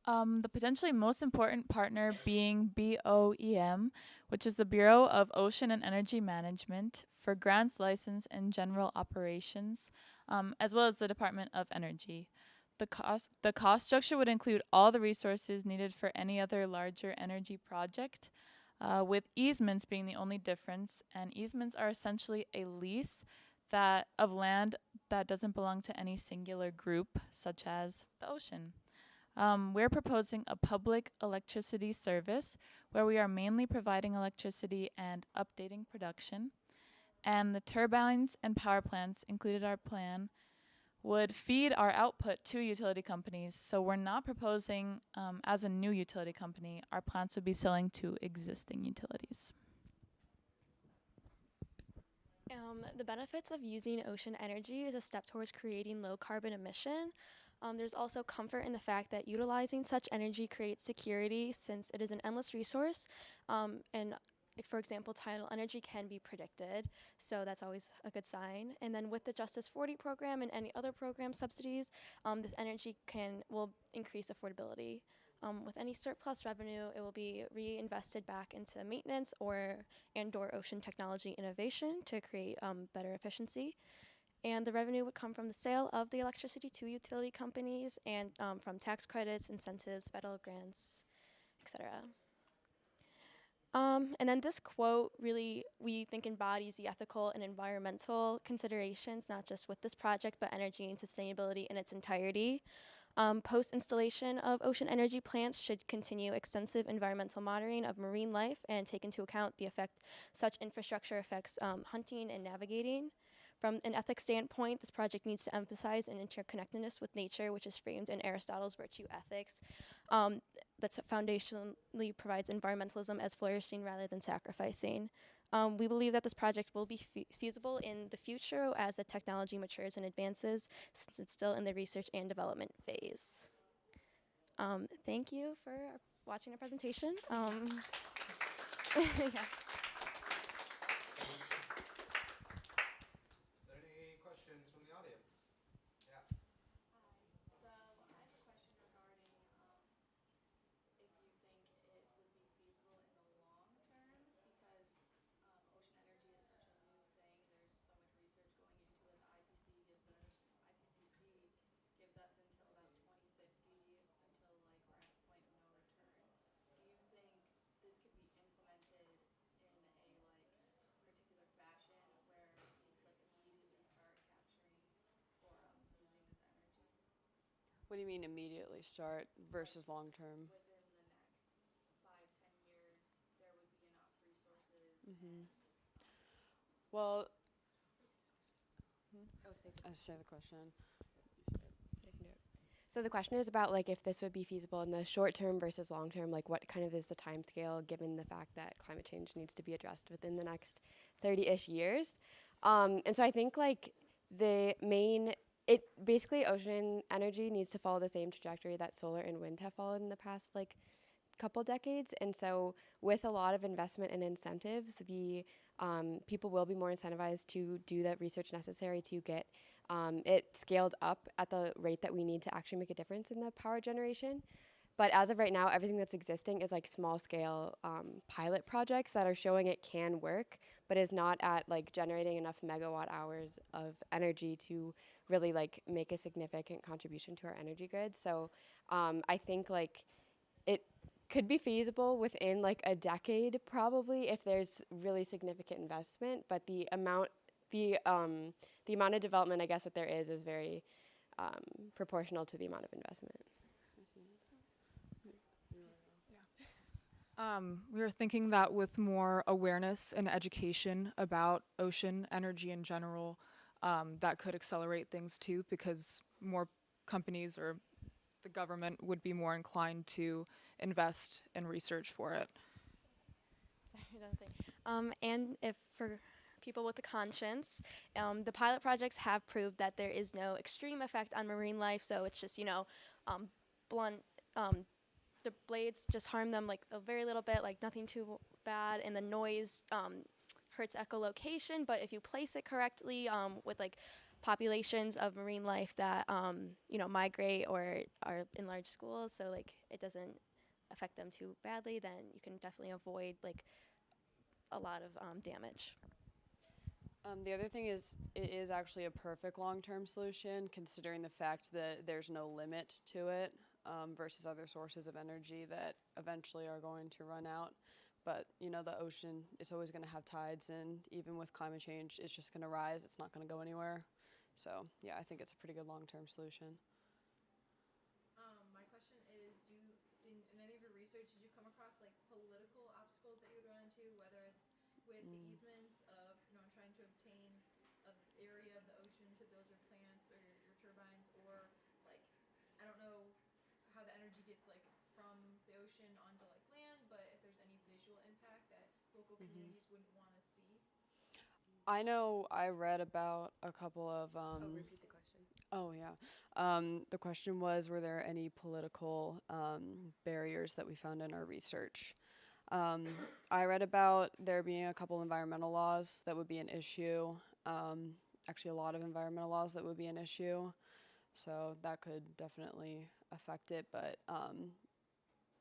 The potentially most important partner being BOEM, which is the Bureau of Ocean and Energy Management for grants, license, and general operations, as well as the Department of Energy. The cost structure would include all the resources needed for any other larger energy project, with easements being the only difference. And easements are essentially a lease of land that doesn't belong to any singular group, such as the ocean. We're proposing a public electricity service where we are mainly providing electricity and updating production. And the turbines and power plants included our plan would feed our output to utility companies. So we're not proposing as a new utility company. Our plants would be selling to existing utilities.
The benefits of using ocean energy is a step towards creating low carbon emission. There's also comfort in the fact that utilizing such energy creates security since it is an endless resource. And for example, tidal energy can be predicted, so that's always a good sign. And then with the Justice 40 program and any other program subsidies, this energy will increase affordability. With any surplus revenue, it will be reinvested back into maintenance or ocean technology innovation to create better efficiency. And the revenue would come from the sale of the electricity to utility companies and from tax credits, incentives, federal grants, etc. And then this quote really, we think, embodies the ethical and environmental considerations, not just with this project, but energy and sustainability in its entirety. Post-installation of ocean energy plants should continue extensive environmental monitoring of marine life and take into account the effect such infrastructure affects hunting and navigating. From an ethics standpoint, this project needs to emphasize an interconnectedness with nature, which is framed in Aristotle's virtue ethics, that foundationally provides environmentalism as flourishing rather than sacrificing. We believe that this project will be feasible in the future as the technology matures and advances, since it's still in the research and development phase. Thank you for watching our presentation. Yeah.
Any questions from the audience? Yeah.
So I have a question regarding if you think it would be feasible in the long term, because ocean energy is such a new thing. There's so much research going into it. The IPCC gives us until about 2050 until like we're at a point of no return. Do you think this could be implemented in a like particular fashion where we could like immediately start capturing or using this energy?
What do you mean immediately start versus long term?
Within the next 5-10 years, there would be enough resources.
Well,
Oh, say
I say the question.
So the question is about like if this would be feasible in the short term versus long term, like what kind of is the time scale given the fact that climate change needs to be addressed within the next 30-ish years. And so I think like basically ocean energy needs to follow the same trajectory that solar and wind have followed in the past like couple decades. And so with a lot of investment and incentives, the people will be more incentivized to do the research necessary to get it scaled up at the rate that we need to actually make a difference in the power generation. But as of right now, everything that's existing is like small scale pilot projects that are showing it can work, but is not at like generating enough megawatt hours of energy to really like make a significant contribution to our energy grid. So I think like it could be feasible within like a decade probably if there's really significant investment, but the amount of development I guess that there is very proportional to the amount of investment.
We were thinking that with more awareness and education about ocean energy in general, that could accelerate things too, because more companies or the government would be more inclined to invest in research for it.
Sorry, another thing. And if for people with a conscience, the pilot projects have proved that there is no extreme effect on marine life, so it's just, blunt, the blades just harm them like a very little bit, like nothing too bad, and the noise hurts echolocation, but if you place it correctly with like populations of marine life that migrate or are in large schools, so like it doesn't affect them too badly, then you can definitely avoid like a lot of damage.
The other thing is it is actually a perfect long-term solution considering the fact that there's no limit to it versus other sources of energy that eventually are going to run out. But, the ocean is always going to have tides, and even with climate change, it's just going to rise. It's not going to go anywhere. So, yeah, I think it's a pretty good long-term solution.
My question is, in any of your research, did you come across like political obstacles that you would run into, whether it's with the easements of, trying to obtain an area of the ocean to build your plants or your turbines, or like, I don't know how the energy gets like from the ocean onto like land, but if there's any visual impact that local communities wouldn't want to see?
I know I read about a couple of
Repeat the question.
Oh, yeah. The question was, were there any political barriers that we found in our research? I read about there being a couple environmental laws that would be an issue. Actually, a lot of environmental laws that would be an issue. So that could definitely affect it. But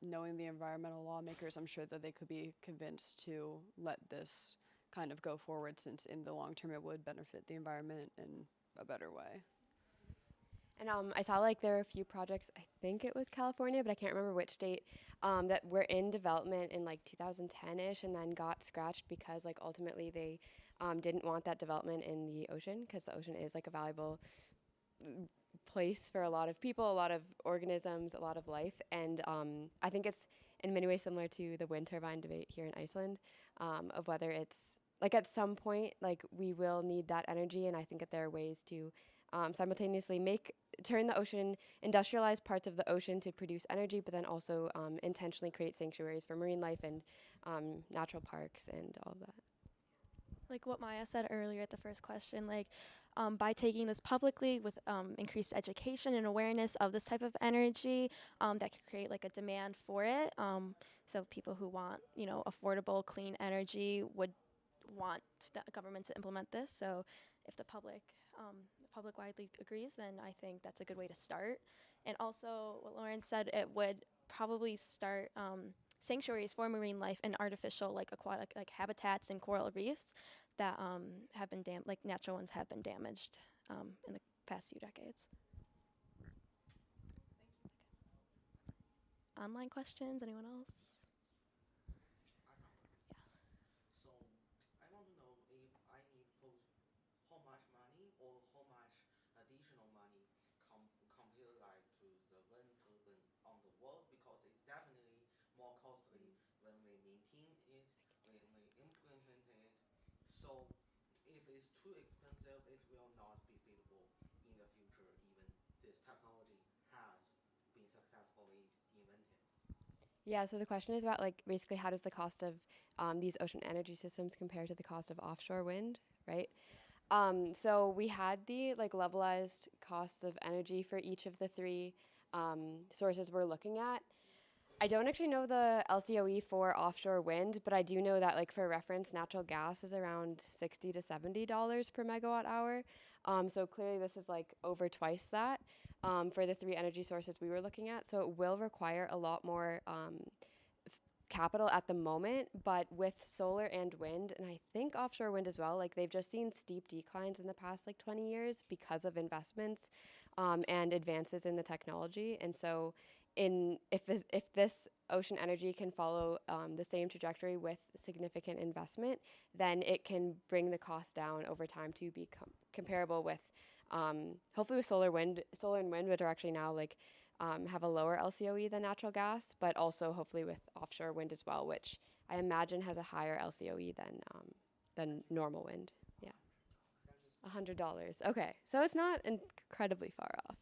knowing the environmental lawmakers, I'm sure that they could be convinced to let this kind of go forward, since in the long term it would benefit the environment in a better way.
And I saw like there are a few projects, I think it was California, but I can't remember which state, that were in development in like 2010-ish and then got scratched because like ultimately they didn't want that development in the ocean, because the ocean is like a valuable place for a lot of people, a lot of organisms, a lot of life. And I think it's in many ways similar to the wind turbine debate here in Iceland, of whether it's like at some point, like we will need that energy, and I think that there are ways to simultaneously turn the ocean, industrialize parts of the ocean to produce energy, but then also intentionally create sanctuaries for marine life and natural parks and all of that.
Like what Maya said earlier at the first question, like by taking this publicly with increased education and awareness of this type of energy, that could create like a demand for it. So people who want, affordable, clean energy would want the government to implement this. So if the public widely agrees, then I think that's a good way to start. And also what Lauren said, it would probably start sanctuaries for marine life and artificial like aquatic like habitats and coral reefs that have been natural ones have been damaged in the past few decades. Online questions, anyone else?
So I want to know if I need how much money or how much additional money compared like to the wind turbine on the world, because it's definitely more costly when we maintain it, when we implement it. So if it's too expensive, it will not be feasible in the future, even this technology has been successfully invented.
Yeah, so the question is about like basically how does the cost of these ocean energy systems compare to the cost of offshore wind, right? So we had the like levelized costs of energy for each of the three sources we're looking at. I don't actually know the LCOE for offshore wind, but I do know that like for reference, natural gas is around $60 to $70 per megawatt hour. So clearly this is like over twice that for the three energy sources we were looking at. So it will require a lot more capital at the moment, but with solar and wind, and I think offshore wind as well, like they've just seen steep declines in the past like 20 years because of investments and advances in the technology. And so if this ocean energy can follow the same trajectory with significant investment, then it can bring the cost down over time to be comparable with hopefully with solar and wind, which are actually now like have a lower LCOE than natural gas, but also hopefully with offshore wind as well, which I imagine has a higher LCOE than normal wind. Yeah, $100. Okay, so it's not incredibly far off.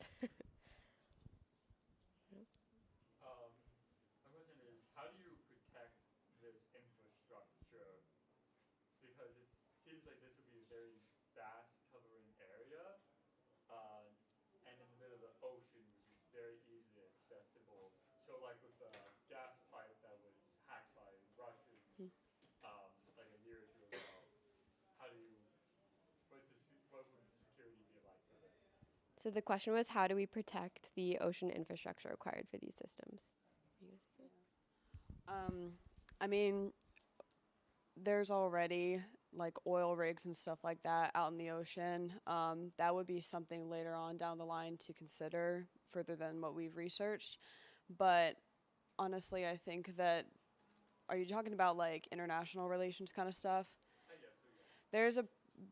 My question is, how do you protect this infrastructure? Because it seems like this would be a very vast covering area, and in the middle of the ocean, which is very easily accessible. So like with the gas pipe that was hacked by Russians like a year or two ago, what would the security be like for this?
So the question was, how do we protect the ocean infrastructure required for these systems?
I mean, there's already like oil rigs and stuff like that out in the ocean. That would be something later on down the line to consider further than what we've researched. But honestly, I think that, are you talking about like international relations kind of stuff?
I guess so, yeah.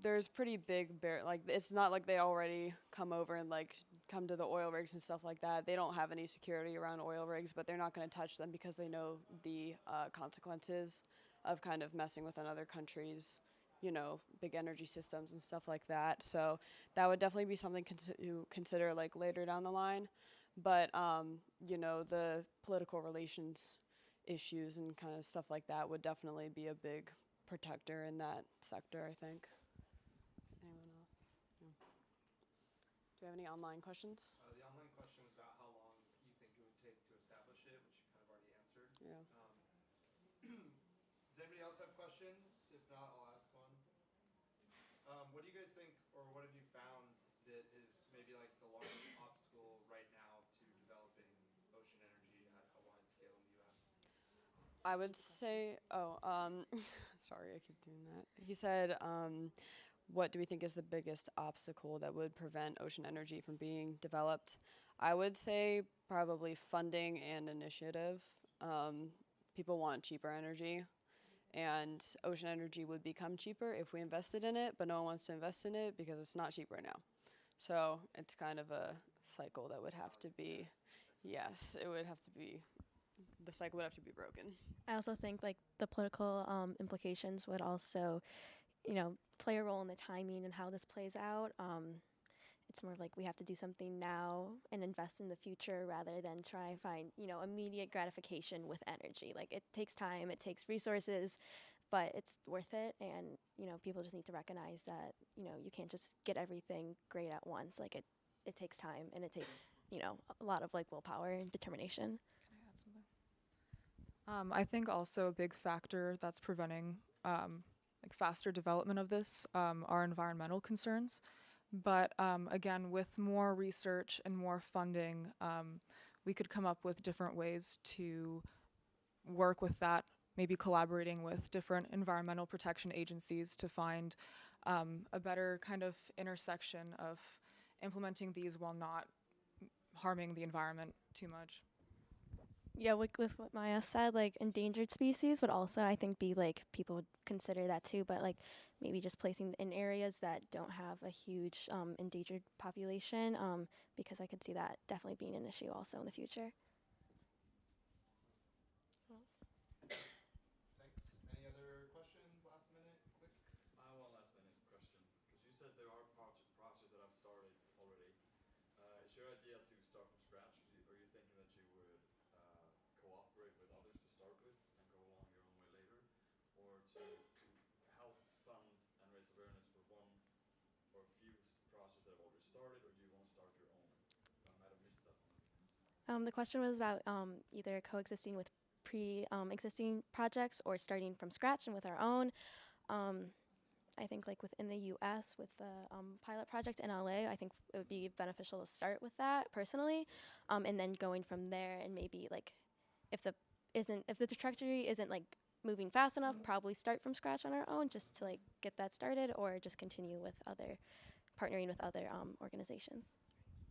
There's pretty big like it's not like they already come over and like come to the oil rigs and stuff like that. They don't have any security around oil rigs, but they're not going to touch them because they know the consequences of kind of messing with another country's, big energy systems and stuff like that. So that would definitely be something to consider like later down the line. But the political relations issues and kind of stuff like that would definitely be a big protector in that sector, I think. Anyone else? No. Do we have any online questions?
The online question was about how long you think it would take to establish it, which you kind of already answered.
Yeah.
Does anybody else have questions? If not, I'll ask one. What do you guys think, or what have you found that is maybe like the largest obstacle right now to developing ocean energy at a wide scale in the U.S.?
I would say, sorry, I keep doing that. He said, what do we think is the biggest obstacle that would prevent ocean energy from being developed? I would say probably funding and initiative. People want cheaper energy, and ocean energy would become cheaper if we invested in it, but no one wants to invest in it because it's not cheap right now. So it's kind of a cycle that would have to be, yes, it would have to be, the cycle would have to be broken.
I also think like the political implications would also play a role in the timing and how this plays out. It's more like we have to do something now and invest in the future rather than try and find, immediate gratification with energy. Like, it takes time, it takes resources, but it's worth it. And, people just need to recognize that, you can't just get everything great at once. Like, it takes time, and it takes, a lot of like willpower and determination.
Can I add something? I think also a big factor that's preventing like faster development of this are environmental concerns. But again, with more research and more funding, we could come up with different ways to work with that, maybe collaborating with different environmental protection agencies to find a better kind of intersection of implementing these while not harming the environment too much.
Yeah, with what Maya said, like endangered species would also, I think, be like people would consider that too, but like maybe just placing in areas that don't have a huge endangered population, because I could see that definitely being an issue also in the future.
Thanks. Any other questions? Last minute, quick.
One last minute question, because you said there are projects that have started already. Is your idea to start from scratch? Are you thinking that you would cooperate with others to start with and go along your own way later, or to help fund and raise awareness for one or a few projects that have already started, or do you want to start your own? I might have missed that one.
The question was about either coexisting with existing projects or starting from scratch and with our own. I think like within the U.S. with the pilot project in LA, I think it would be beneficial to start with that personally, and then going from there. And maybe like if the trajectory isn't like moving fast enough, probably start from scratch on our own just to like get that started, or just continue with partnering with other organizations.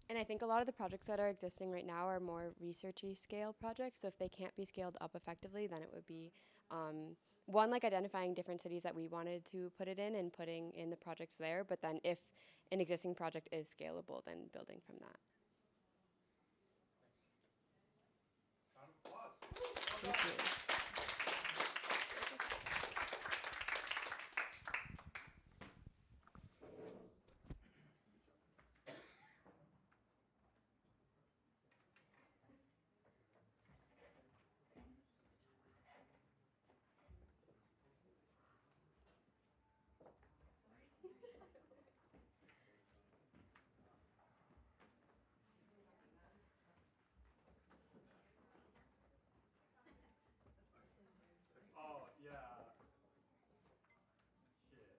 And I think a lot of the projects that are existing right now are more researchy scale projects. So if they can't be scaled up effectively, then it would be one, like identifying different cities that we wanted to put it in and putting in the projects there. But then if an existing project is scalable, then building from that.
Thank you.
Oh, yeah. Shit.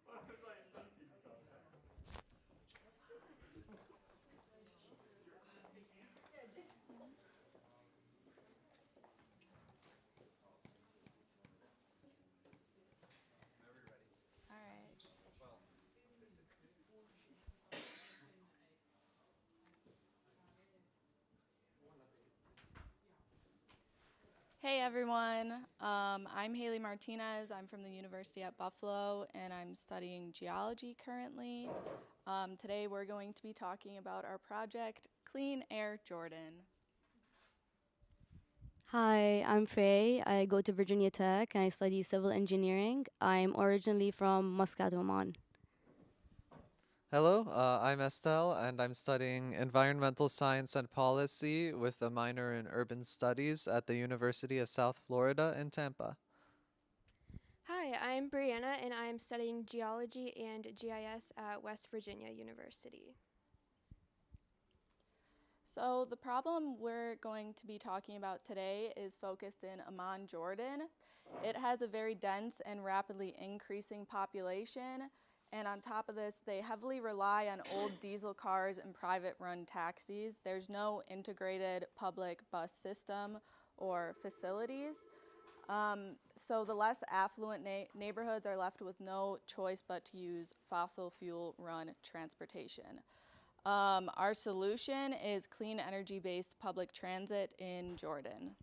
What was I thinking about that?
All right.
Hey everyone, I'm Haley Martinez. I'm from the University at Buffalo and I'm studying geology currently. Today we're going to be talking about our project, Clean Air Jordan.
Hi, I'm Faye. I go to Virginia Tech and I study civil engineering. I'm originally from Muscat, Oman.
Hello, I'm Estelle, and I'm studying environmental science and policy with a minor in urban studies at the University of South Florida in Tampa.
Hi, I'm Brianna, and I'm studying geology and GIS at West Virginia University.
So the problem we're going to be talking about today is focused in Amman, Jordan. It has a very dense and rapidly increasing population. And on top of this, they heavily rely on old diesel cars and private-run taxis. There's no integrated public bus system or facilities. So the less affluent neighborhoods are left with no choice but to use fossil fuel-run transportation. Our solution is clean energy-based public transit in Jordan.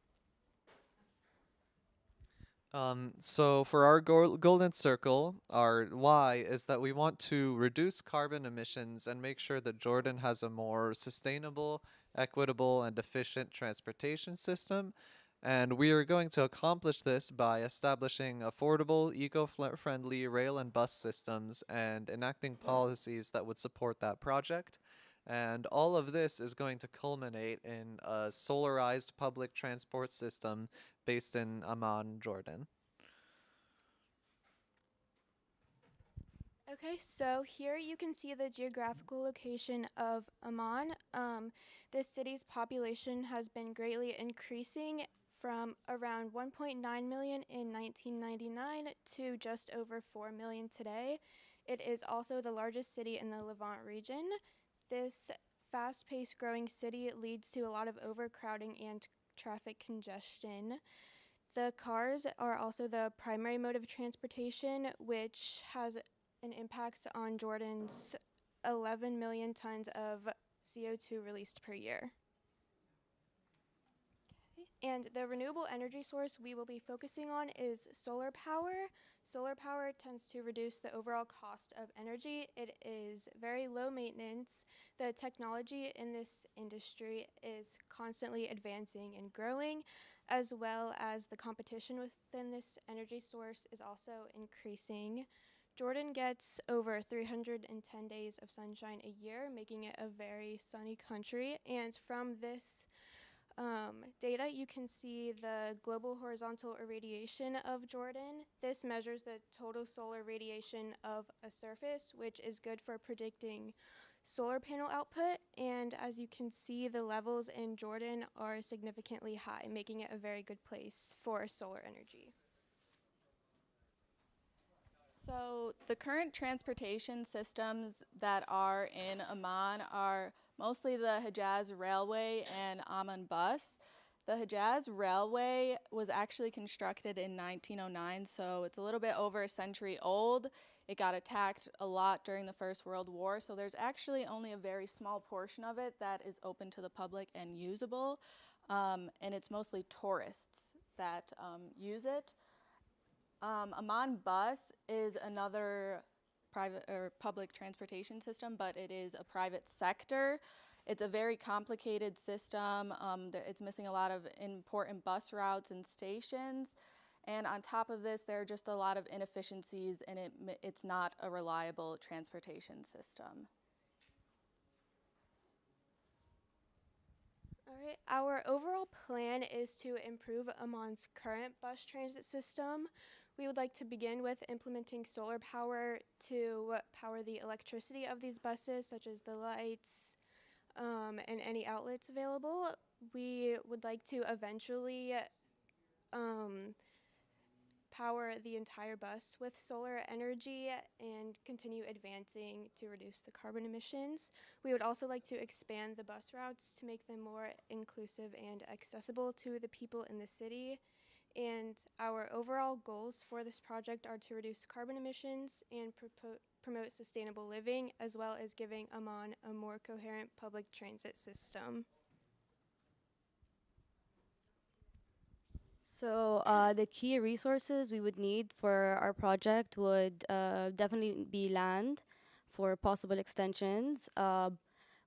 So for our golden circle, our why is that we want to reduce carbon emissions and make sure that Jordan has a more sustainable, equitable, and efficient transportation system. And we are going to accomplish this by establishing affordable, eco-friendly rail and bus systems and enacting policies that would support that project. And all of this is going to culminate in a solarized public transport system based in Amman, Jordan.
Okay, so here you can see the geographical location of Amman. This city's population has been greatly increasing from around 1.9 million in 1999 to just over 4 million today. It is also the largest city in the Levant region. This fast-paced growing city leads to a lot of overcrowding and traffic congestion. The cars are also the primary mode of transportation, which has an impact on Jordan's 11 million tons of CO2 released per year. And the renewable energy source we will be focusing on is solar power. Solar power tends to reduce the overall cost of energy. It is very low maintenance. The technology in this industry is constantly advancing and growing, as well as the competition within this energy source is also increasing. Jordan gets over 310 days of sunshine a year, making it a very sunny country. And from this data, you can see the global horizontal irradiation of Jordan. This measures the total solar radiation of a surface, which is good for predicting solar panel output. And as you can see, the levels in Jordan are significantly high, making it a very good place for solar energy.
So the current transportation systems that are in Amman are mostly the Hejaz Railway and Amman Bus. The Hejaz Railway was actually constructed in 1909, so it's a little bit over a century old. It got attacked a lot during the First World War, so there's actually only a very small portion of it that is open to the public and usable, and it's mostly tourists that use it. Amman Bus is another private or public transportation system, but it is a private sector. It's a very complicated system. It's missing a lot of important bus routes and stations. And on top of this, there are just a lot of inefficiencies, and it's not a reliable transportation system.
All right, our overall plan is to improve Amman's current bus transit system. We would like to begin with implementing solar power to power the electricity of these buses, such as the lights and any outlets available. We would like to eventually power the entire bus with solar energy and continue advancing to reduce the carbon emissions. We would also like to expand the bus routes to make them more inclusive and accessible to the people in the city. And our overall goals for this project are to reduce carbon emissions and promote sustainable living, as well as giving Amman a more coherent public transit system.
So the key resources we would need for our project would definitely be land for possible extensions,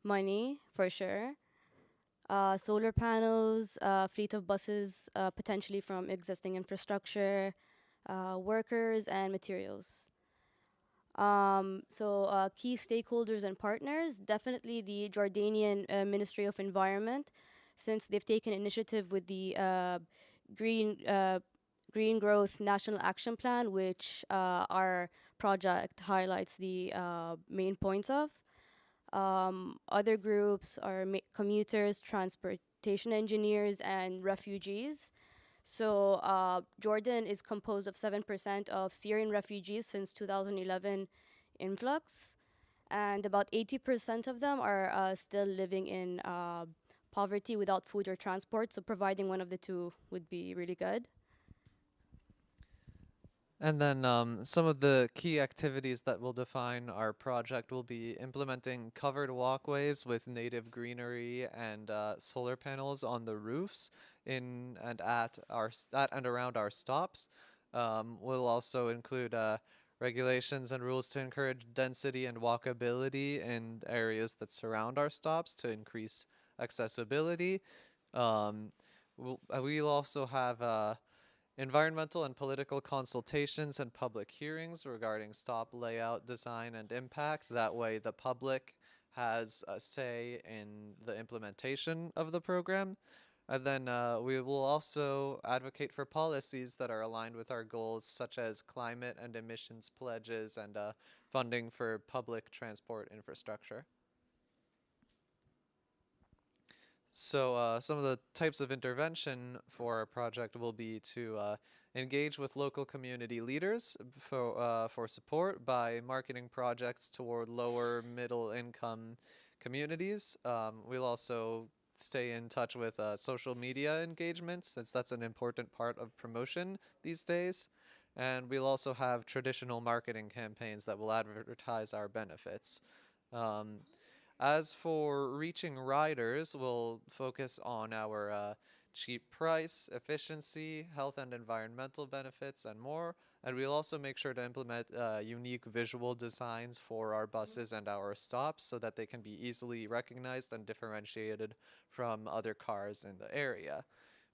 money for sure, solar panels, fleet of buses potentially from existing infrastructure, workers and materials. Key stakeholders and partners, definitely the Jordanian Ministry of Environment, since they've taken initiative with the Green Growth National Action Plan, which our project highlights the main points of. Other groups are commuters, transportation engineers, and refugees. So Jordan is composed of 7% of Syrian refugees since 2011 influx, and about 80% of them are still living in poverty without food or transport, so providing one of the two would be really good.
And then some of the key activities that will define our project will be implementing covered walkways with native greenery and solar panels on the roofs in and at and around our stops. We'll also include regulations and rules to encourage density and walkability in areas that surround our stops to increase accessibility. We'll also have environmental and political consultations and public hearings regarding stop layout, design, and impact. That way the public has a say in the implementation of the program. And then we will also advocate for policies that are aligned with our goals, such as climate and emissions pledges and funding for public transport infrastructure. So some of the types of intervention for our project will be to engage with local community leaders for support by marketing projects toward lower middle income communities. We'll also stay in touch with social media engagements, since that's an important part of promotion these days. And we'll also have traditional marketing campaigns that will advertise our benefits. As for reaching riders, we'll focus on our cheap price, efficiency, health and environmental benefits, and more. And we'll also make sure to implement unique visual designs for our buses and our stops so that they can be easily recognized and differentiated from other cars in the area.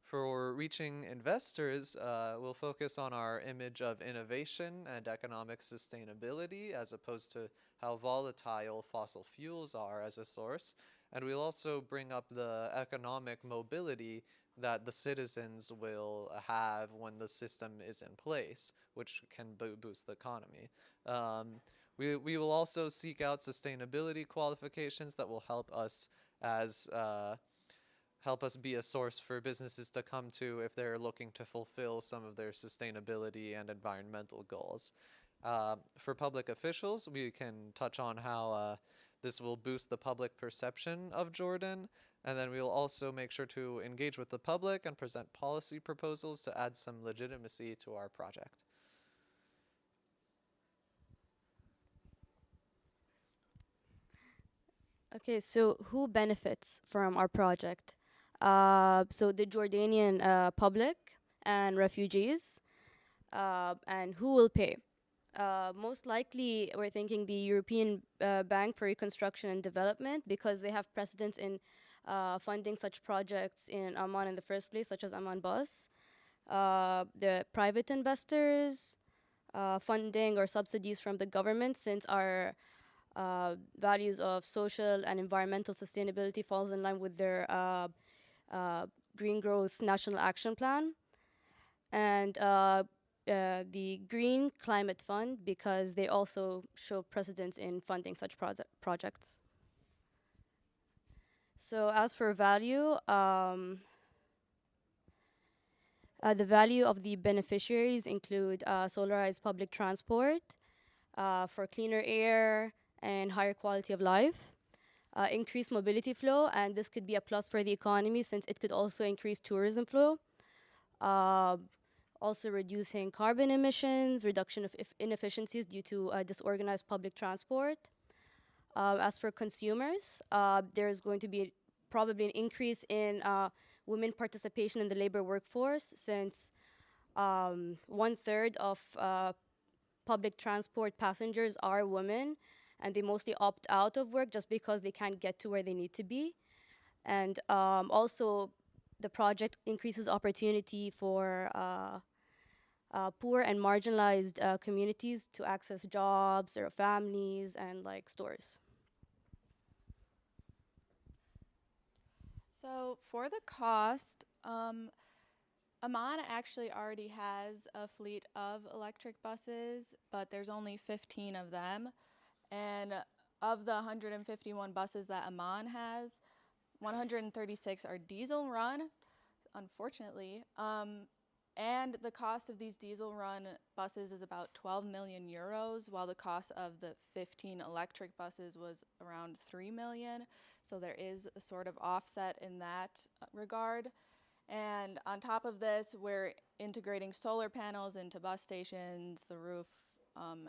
For reaching investors, we'll focus on our image of innovation and economic sustainability as opposed to how volatile fossil fuels are as a source. And we'll also bring up the economic mobility that the citizens will have when the system is in place, which can boost the economy. We will also seek out sustainability qualifications that will help us be a source for businesses to come to if they're looking to fulfill some of their sustainability and environmental goals. For public officials, we can touch on how this will boost the public perception of Jordan, and then we will also make sure to engage with the public and present policy proposals to add some legitimacy to our project.
Okay, so who benefits from our project? So the Jordanian public and refugees, and who will pay? Most likely, we're thinking the European Bank for Reconstruction and Development, because they have precedence in funding such projects in Amman in the first place, such as Amman Bus. The private investors, funding or subsidies from the government, since our values of social and environmental sustainability falls in line with their Green Growth National Action Plan. And the Green Climate Fund, because they also show precedence in funding such projects. So as for value, the value of the beneficiaries include solarized public transport for cleaner air and higher quality of life, increased mobility flow, and this could be a plus for the economy since it could also increase tourism flow. Also reducing carbon emissions, reduction of inefficiencies due to disorganized public transport. As for consumers, there is going to be probably an increase in women participation in the labor workforce, since 1/3 of public transport passengers are women, and they mostly opt out of work just because they can't get to where they need to be. And also, the project increases opportunity for poor and marginalized communities to access jobs or families and like stores.
So for the cost, Amman actually already has a fleet of electric buses, but there's only 15 of them. And of the 151 buses that Amman has, 136 are diesel run, unfortunately. And the cost of these diesel run buses is about 12 million euros, while the cost of the 15 electric buses was around 3 million. So there is a sort of offset in that regard. And on top of this, we're integrating solar panels into bus stations, the roof,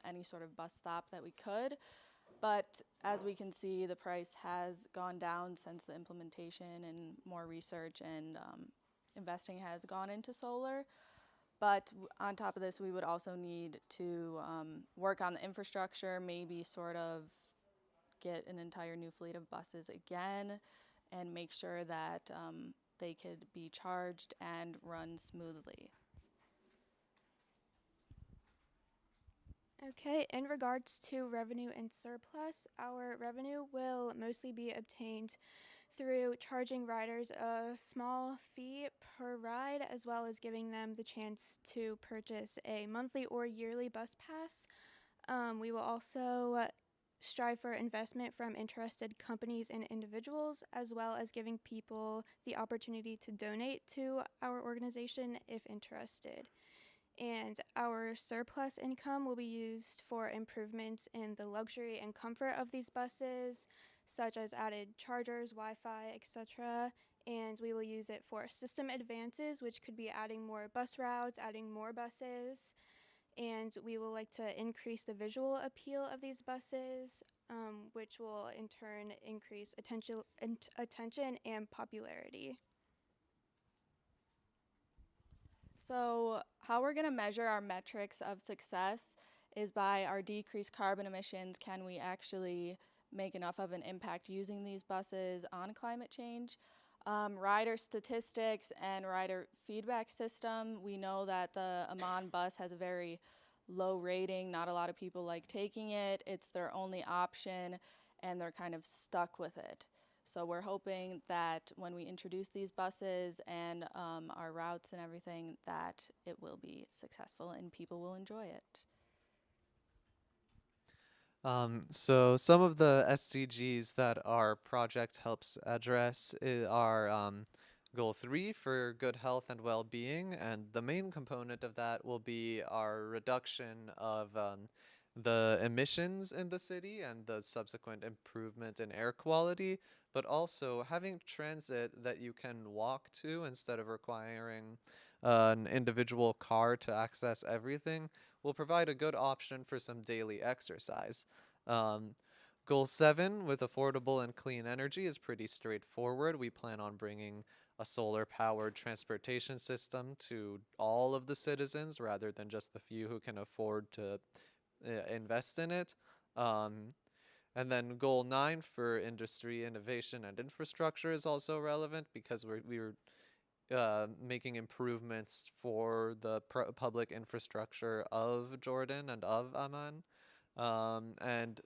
any sort of bus stop that we could. But as we can see, the price has gone down since the implementation, and more research and investing has gone into solar. But on top of this, we would also need to work on the infrastructure, maybe sort of get an entire new fleet of buses again, and make sure that they could be charged and run smoothly.
Okay, in regards to revenue and surplus, our revenue will mostly be obtained through charging riders a small fee per ride, as well as giving them the chance to purchase a monthly or yearly bus pass. We will also strive for investment from interested companies and individuals, as well as giving people the opportunity to donate to our organization if interested. And our surplus income will be used for improvements in the luxury and comfort of these buses, such as added chargers, Wi-Fi, etc. And we will use it for system advances, which could be adding more bus routes, adding more buses. And we will like to increase the visual appeal of these buses, which will in turn increase attention and popularity.
So how we're going to measure our metrics of success is by our decreased carbon emissions. Can we actually make enough of an impact using these buses on climate change? Rider statistics and rider feedback system. We know that the Amman bus has a very low rating. Not a lot of people like taking it. It's their only option, and they're kind of stuck with it. So we're hoping that when we introduce these buses and our routes and everything, that it will be successful and people will enjoy it.
So some of the SDGs that our project helps address are Goal 3 for good health and well-being, and the main component of that will be our reduction of the emissions in the city and the subsequent improvement in air quality, but also having transit that you can walk to instead of requiring an individual car to access everything will provide a good option for some daily exercise. Goal 7 with affordable and clean energy is pretty straightforward. We plan on bringing a solar-powered transportation system to all of the citizens rather than just the few who can afford to invest in it. And then Goal 9 for industry, innovation, and infrastructure is also relevant because we're making improvements for the public infrastructure of Jordan and of Amman. And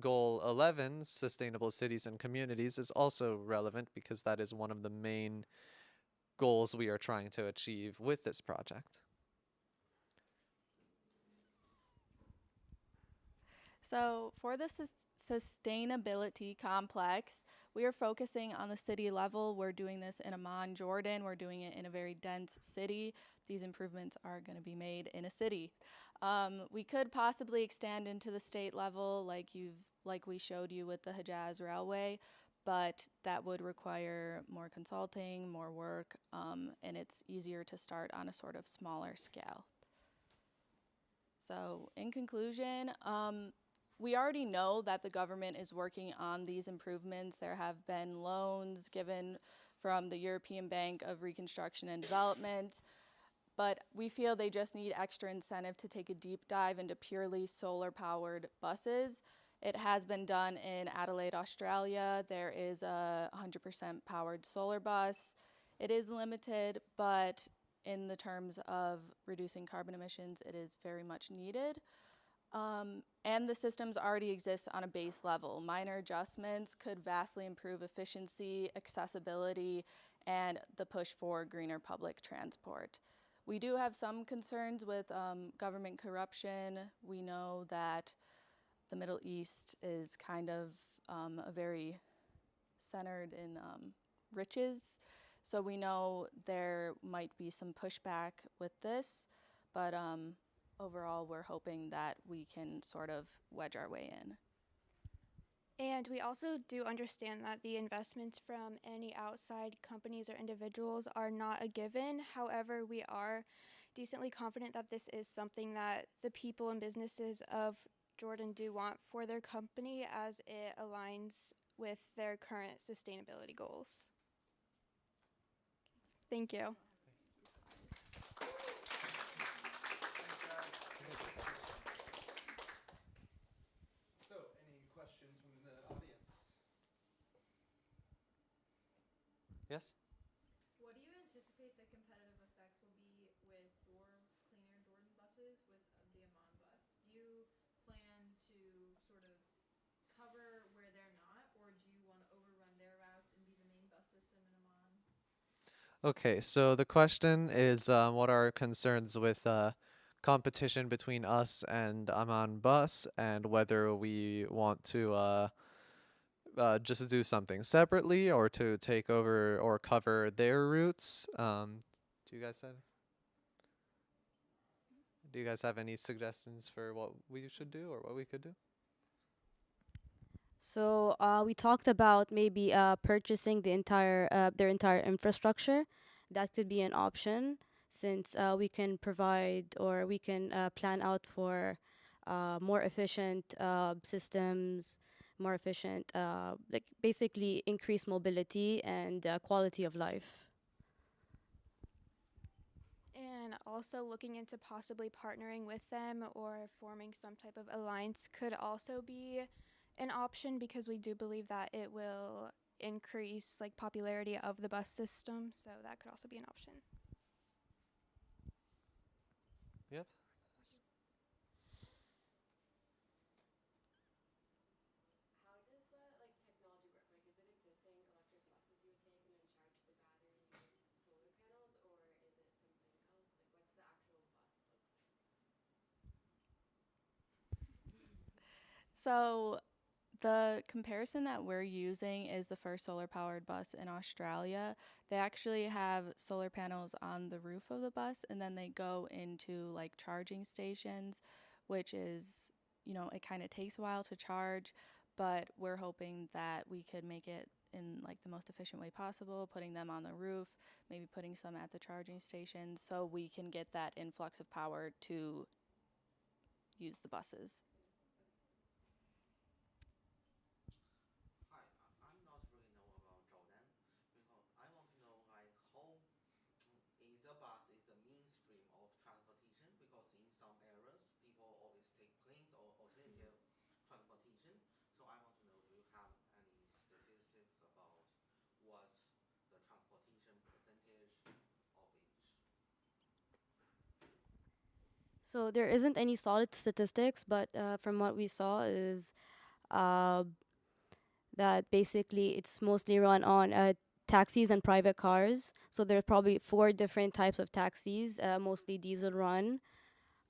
Goal 11, sustainable cities and communities, is also relevant because that is one of the main goals we are trying to achieve with this project.
So for the sustainability complex, we are focusing on the city level. We're doing this in Amman, Jordan. We're doing it in a very dense city. These improvements are going to be made in a city. We could possibly extend into the state level like we showed you with the Hejaz Railway, but that would require more consulting, more work, and it's easier to start on a sort of smaller scale. So in conclusion, we already know that the government is working on these improvements. There have been loans given from the European Bank of Reconstruction and Development, but we feel they just need extra incentive to take a deep dive into purely solar-powered buses. It has been done in Adelaide, Australia. There is a 100% powered solar bus. It is limited, but in the terms of reducing carbon emissions, it is very much needed. And the systems already exist on a base level. Minor adjustments could vastly improve efficiency, accessibility, and the push for greener public transport. We do have some concerns with government corruption. We know that the Middle East is kind of a very centered in riches. So we know there might be some pushback with this, but overall we're hoping that we can sort of wedge our way in.
And we also do understand that the investments from any outside companies or individuals are not a given. However, we are decently confident that this is something that the people and businesses of Jordan do want for their company, as it aligns with their current sustainability goals. Thank you.
So, any questions from the audience?
Yes? Okay, so the question is, what are our concerns with competition between us and Amman Bus, and whether we want to just do something separately or to take over or cover their routes. Do you guys have? Do you guys have any suggestions for what we should do or what we could do?
So we talked about maybe purchasing their entire infrastructure. That could be an option since we can provide or we can plan out for more efficient systems, more efficient, like basically increase mobility and quality of life.
And also looking into possibly partnering with them or forming some type of alliance could also be an option because we do believe that it will increase like popularity of the bus system, so that could also be an option.
Yep.
How does the technology work? Like, is it existing electric buses you would take and then charge the battery with solar panels, or is it something else? Like, what's the actual bus look like?
So the comparison that we're using is the first solar powered bus in Australia. They actually have solar panels on the roof of the bus and then they go into like charging stations, which is, it kind of takes a while to charge, but we're hoping that we could make it in like the most efficient way possible, putting them on the roof, maybe putting some at the charging stations so we can get that influx of power to use the buses.
Hi, I'm not really know about Jordan because I want to know like how is a bus is a mainstream of transportation because in some areas people always take planes or alternative transportation. So I want to know, do you have any statistics about what the transportation percentage of each?
So there isn't any solid statistics, but from what we saw is uh, that basically it's mostly run on taxis and private cars. So there's probably 4 different types of taxis, mostly diesel run.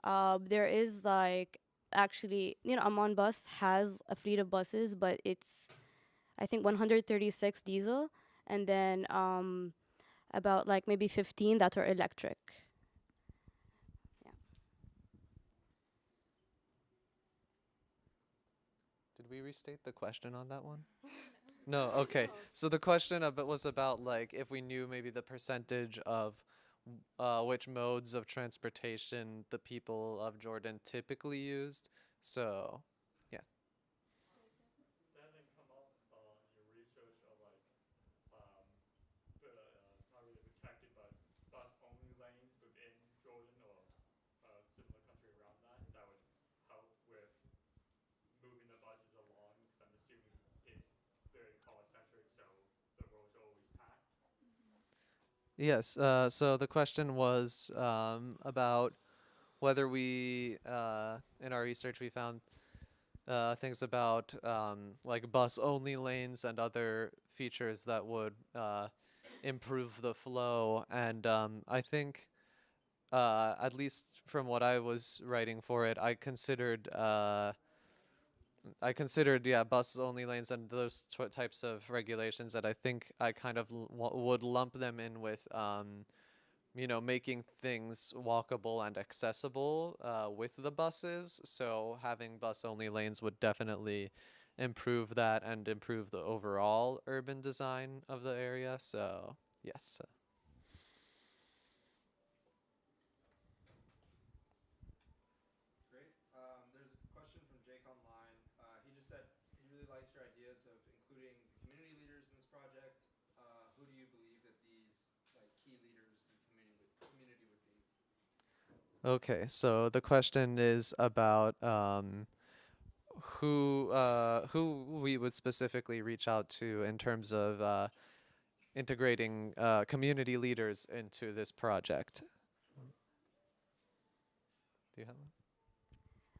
There is like actually, Amman Bus has a fleet of buses, but it's I think 136 diesel, and then about like maybe 15 that are electric.
Did we restate the question on that one? No, okay. So the question was about like if we knew maybe the percentage of which modes of transportation the people of Jordan typically used. So, yeah.
That then come up in your research of like, not really protected, but bus-only lanes within Jordan or similar country around that would help with moving the buses along, because I'm assuming it's very car-centric, so the roads are always packed.
Yes, so the question was about whether we, in our research, we found things about like bus-only lanes and other features that would improve the flow. And I think, at least from what I was writing for it, I considered, yeah, bus-only lanes and those types of regulations that I think I kind of would lump them in with, making things walkable and accessible with the buses. So having bus-only lanes would definitely improve that and improve the overall urban design of the area. So, yes.
Great. There's a question from Jake online. He just said he really likes your ideas of including the community leaders in this project. Who do you believe that these key leaders in the community would be?
Okay, so the question is about who we would specifically reach out to in terms of integrating community leaders into this project. Do you have one?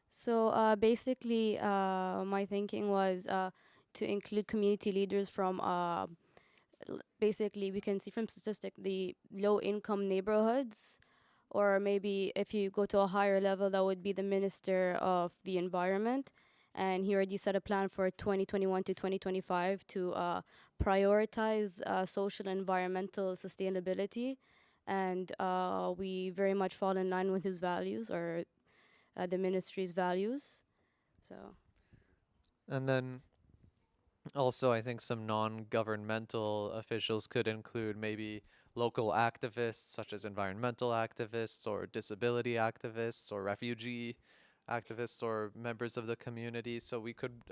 So basically, my thinking was to include community leaders from basically we can see from statistic the low income neighborhoods, or maybe if you go to a higher level, that would be the Minister of the Environment. And he already set a plan for 2021 to 2025 to prioritize social and environmental sustainability. And we very much fall in line with his values, or the ministry's values. So.
And then also, I think some non-governmental officials could include maybe local activists, such as environmental activists or disability activists or refugee activists or members of the community. So we could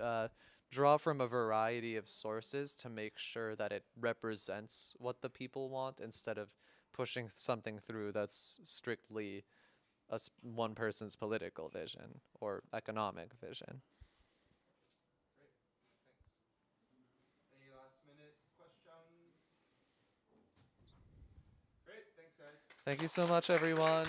draw from a variety of sources to make sure that it represents what the people want instead of pushing something through that's strictly one person's political vision or economic vision. Thank you so much, everyone.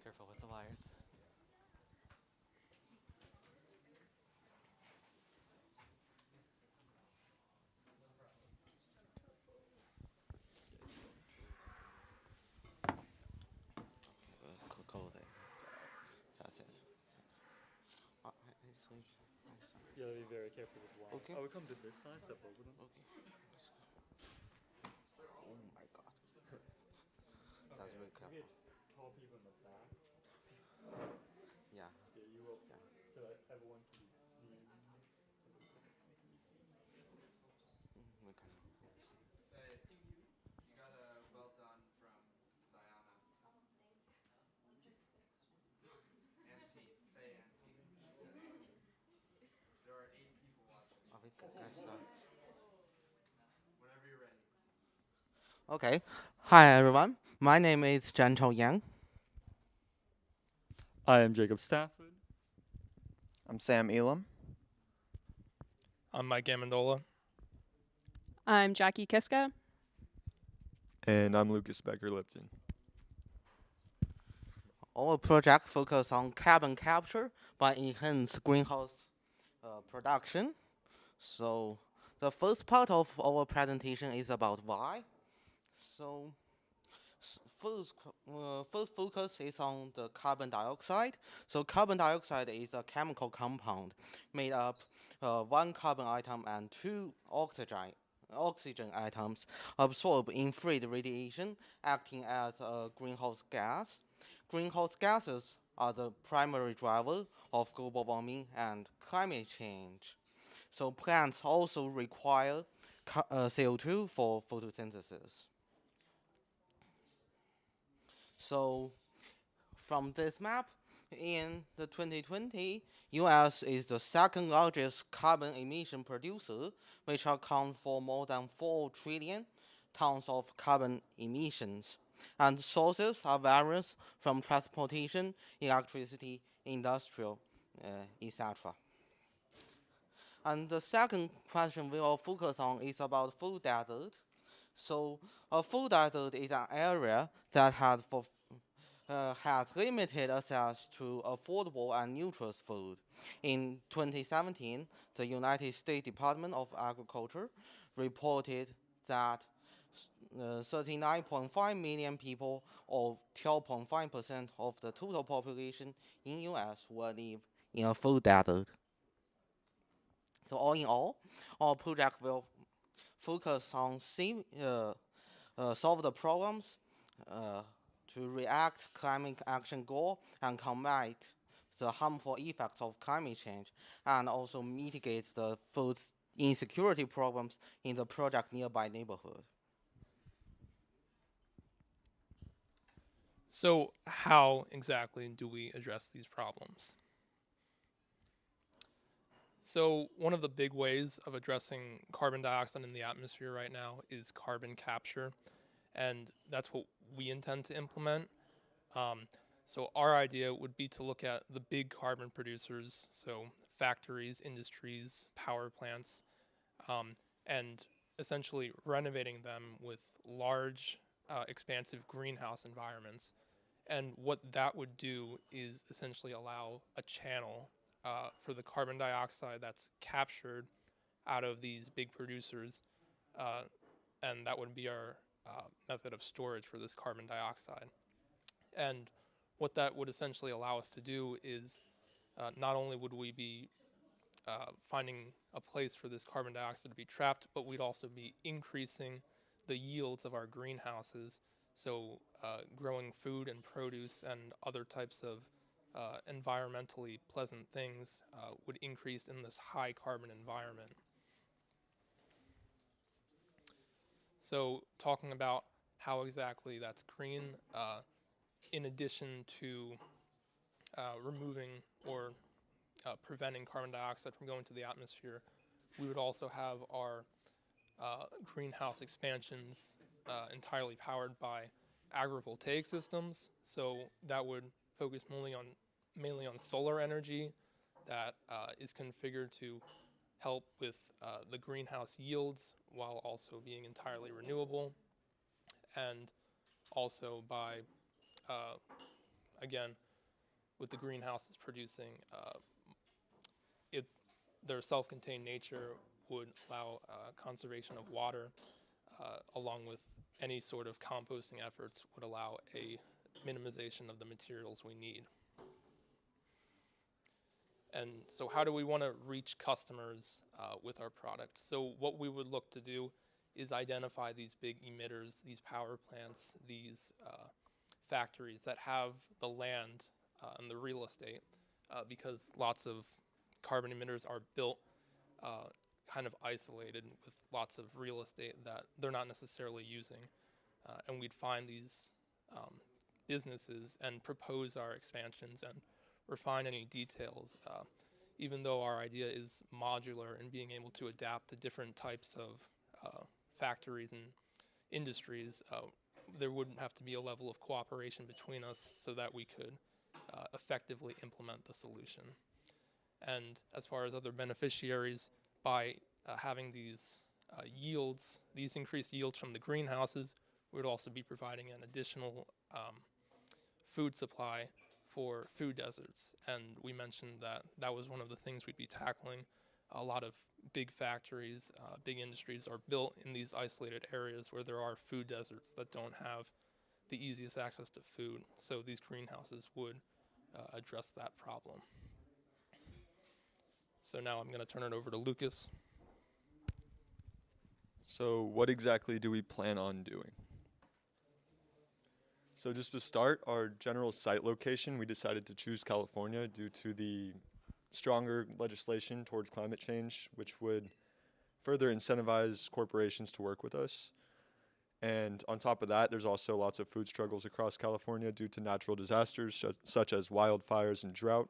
Careful with the wires.
That's it.
You gotta be very careful with wires.
Okay.
I would come to this side, step over them.
Okay. Let's go. Oh my god. That's very careful.
Tall people in the back.
Yeah.
Yeah, you will.
Yeah.
So that everyone can be seen.
We can.
You got a well done from Sayana. There are 8 people watching. Whenever you're ready.
Okay. Hi everyone. My name is Zhanchou Yang.
I am Jacob Stafford.
I'm Sam Elam.
I'm Mike Amendola.
I'm Jackie Kiska.
And I'm Lucas Becker-Lipton.
Our project focuses on carbon capture by enhance greenhouse production. So the first part of our presentation is about why. So first focus is on the carbon dioxide. So carbon dioxide is a chemical compound made up one carbon atom and 2 oxygen atoms absorb infrared radiation, acting as a greenhouse gas. Greenhouse gases are the primary driver of global warming and climate change. So plants also require CO2 for photosynthesis. So from this map, in the 2020, US is the second largest carbon emission producer, which accounts for more than 4 trillion tons of carbon emissions. And sources are various from transportation, electricity, industrial, etc. And the second question we will focus on is about food desert. So a food desert is an area that has limited access to affordable and nutritious food. In 2017, the United States Department of Agriculture reported that 39.5 million people, or 12.5% of the total population in US, will live in a food desert. So all in all, our project will focus on solve the problems to react climate action goal and combat the harmful effects of climate change, and also mitigate the food insecurity problems in the project nearby neighborhood.
So how exactly do we address these problems? So one of the big ways of addressing carbon dioxide in the atmosphere right now is carbon capture, and that's what we intend to implement. So our idea would be to look at the big carbon producers, so factories, industries, power plants, and essentially renovating them with large, expansive greenhouse environments. And what that would do is essentially allow a channel for the carbon dioxide that's captured out of these big producers, and that would be our method of storage for this carbon dioxide. And what that would essentially allow us to do is not only would we be finding a place for this carbon dioxide to be trapped, but we'd also be increasing the yields of our greenhouses. So growing food and produce and other types of environmentally pleasant things would increase in this high carbon environment. So talking about how exactly that's green, in addition to removing or preventing carbon dioxide from going to the atmosphere, we would also have our greenhouse expansions entirely powered by agrivoltaic systems. So that would focus mainly on solar energy that is configured to help with the greenhouse yields while also being entirely renewable, and also by, again, with the greenhouses producing, their self-contained nature would allow conservation of water, along with any sort of composting efforts would allow a minimization of the materials we need. And so how do we want to reach customers with our product? So what we would look to do is identify these big emitters, these power plants, these factories that have the land and the real estate, because lots of carbon emitters are built kind of isolated with lots of real estate that they're not necessarily using. And we'd find these businesses and propose our expansions and refine any details. Even though our idea is modular and being able to adapt to different types of factories and industries, there wouldn't have to be a level of cooperation between us so that we could effectively implement the solution. And as far as other beneficiaries, by having these yields, these increased yields from the greenhouses, we would also be providing an additional food supply for food deserts. And we mentioned that that was one of the things we'd be tackling. A lot of big factories, big industries are built in these isolated areas where there are food deserts that don't have the easiest access to food. So these greenhouses would address that problem. So now I'm going to turn it over to Lucas.
So what exactly do we plan on doing? So just to start, our general site location, we decided to choose California due to the stronger legislation towards climate change, which would further incentivize corporations to work with us. And on top of that, there's also lots of food struggles across California due to natural disasters such as wildfires and drought.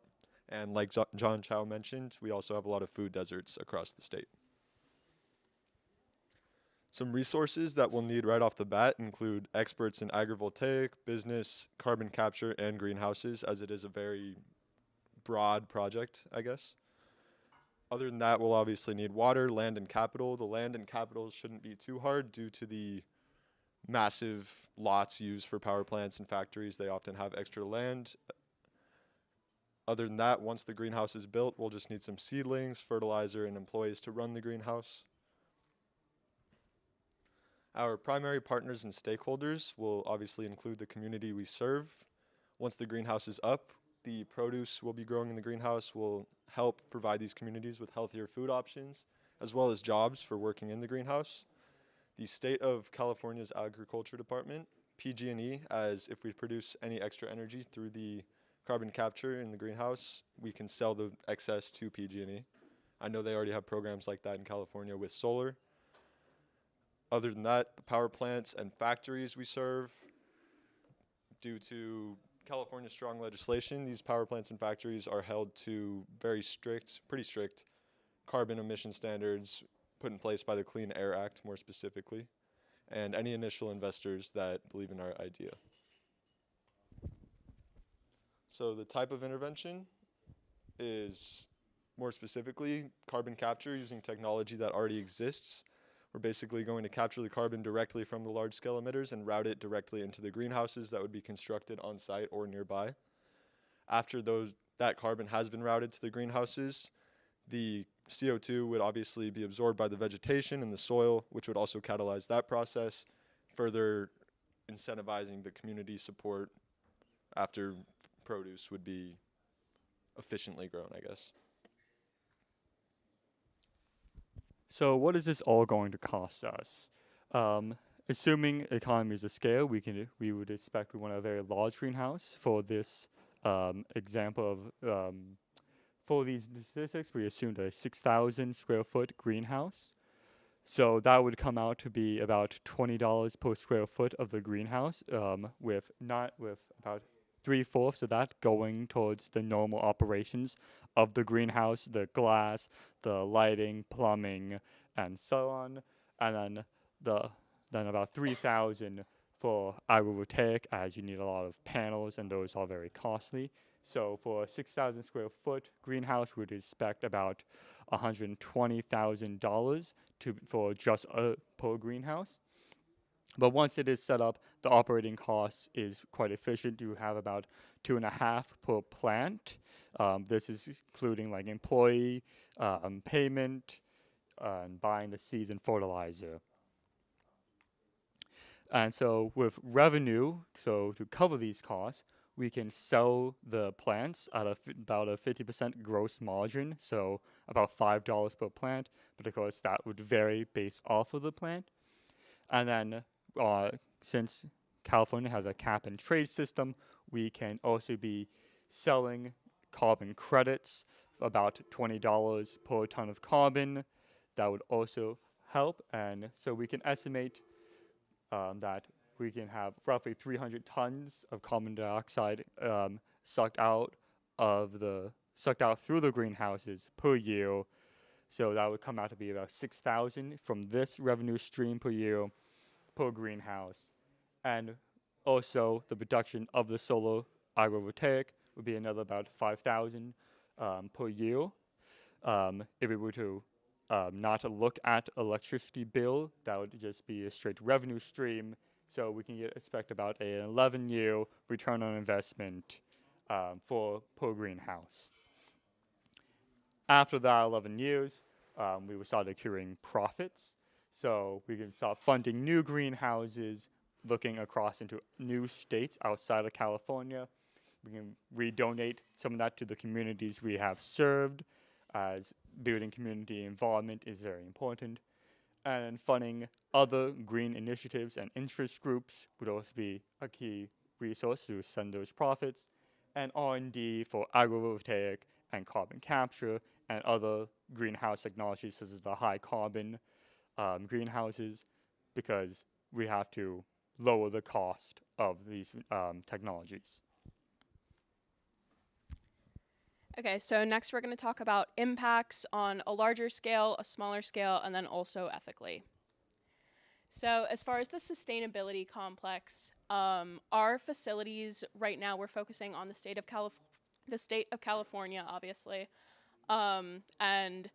And like John Chow mentioned, we also have a lot of food deserts across the state. Some resources that we'll need right off the bat include experts in agrivoltaic, business, carbon capture, and greenhouses, as it is a very broad project, I guess. Other than that, we'll obviously need water, land, and capital. The land and capital shouldn't be too hard due to the massive lots used for power plants and factories. They often have extra land. Other than that, once the greenhouse is built, we'll just need some seedlings, fertilizer, and employees to run the greenhouse. Our primary partners and stakeholders will obviously include the community we serve. Once the greenhouse is up, the produce we'll be growing in the greenhouse will help provide these communities with healthier food options, as well as jobs for working in the greenhouse. The State of California's Agriculture Department, PG&E, as if we produce any extra energy through the carbon capture in the greenhouse, we can sell the excess to PG&E. I know they already have programs like that in California with solar. Other than that, the power plants and factories we serve, due to California's strong legislation, these power plants and factories are held to very strict, pretty strict carbon emission standards put in place by the Clean Air Act more specifically, and any initial investors that believe in our idea. So the type of intervention is more specifically carbon capture using technology that already exists. We're basically going to capture the carbon directly from the large-scale emitters and route it directly into the greenhouses that would be constructed on site or nearby. After that carbon has been routed to the greenhouses, the CO2 would obviously be absorbed by the vegetation and the soil, which would also catalyze that process, further incentivizing the community support after produce would be efficiently grown, I guess.
So what is this all going to cost us? Assuming economies of scale, we would expect we want a very large greenhouse. For this example of for these statistics, we assumed a 6,000 square foot greenhouse. So that would come out to be about $20 per square foot of the greenhouse, with about 3/4 of that going towards the normal operations of the greenhouse, the glass, the lighting, plumbing, and so on, and then about 3,000 for agrivoltaic, as you need a lot of panels, and those are very costly. So for a 6,000 square foot greenhouse, we'd expect about $120,000 for just per greenhouse. But once it is set up, the operating cost is quite efficient. You have about 2.5 per plant. This is including like employee payment and buying the seeds and fertilizer. And so with revenue, so to cover these costs, we can sell the plants at about a 50% gross margin, so about $5 per plant, but of course that would vary based off of the plant. And then since California has a cap and trade system, we can also be selling carbon credits for about $20 per ton of carbon. That would also help, and so we can estimate that we can have roughly 300 tons of carbon dioxide sucked out through the greenhouses per year. So that would come out to be about 6,000 from this revenue stream per year per greenhouse. And also the production of the solar agrivoltaic would be another about 5,000 per year. If we were to not look at electricity bill, that would just be a straight revenue stream. So we can expect about an 11-year return on investment per greenhouse. After that 11 years, we will start accruing profits. So we can start funding new greenhouses, looking across into new states outside of California. We can redonate some of that to the communities we have served, as building community involvement is very important. And funding other green initiatives and interest groups would also be a key resource to send those profits. And R&D for agrivoltaic and carbon capture and other greenhouse technologies such as the high carbon greenhouses, because we have to lower the cost of these technologies.
Okay, so next we're going to talk about impacts on a larger scale, a smaller scale, and then also ethically. So as far as the sustainability complex, our facilities right now, we're focusing on the state of California, obviously, and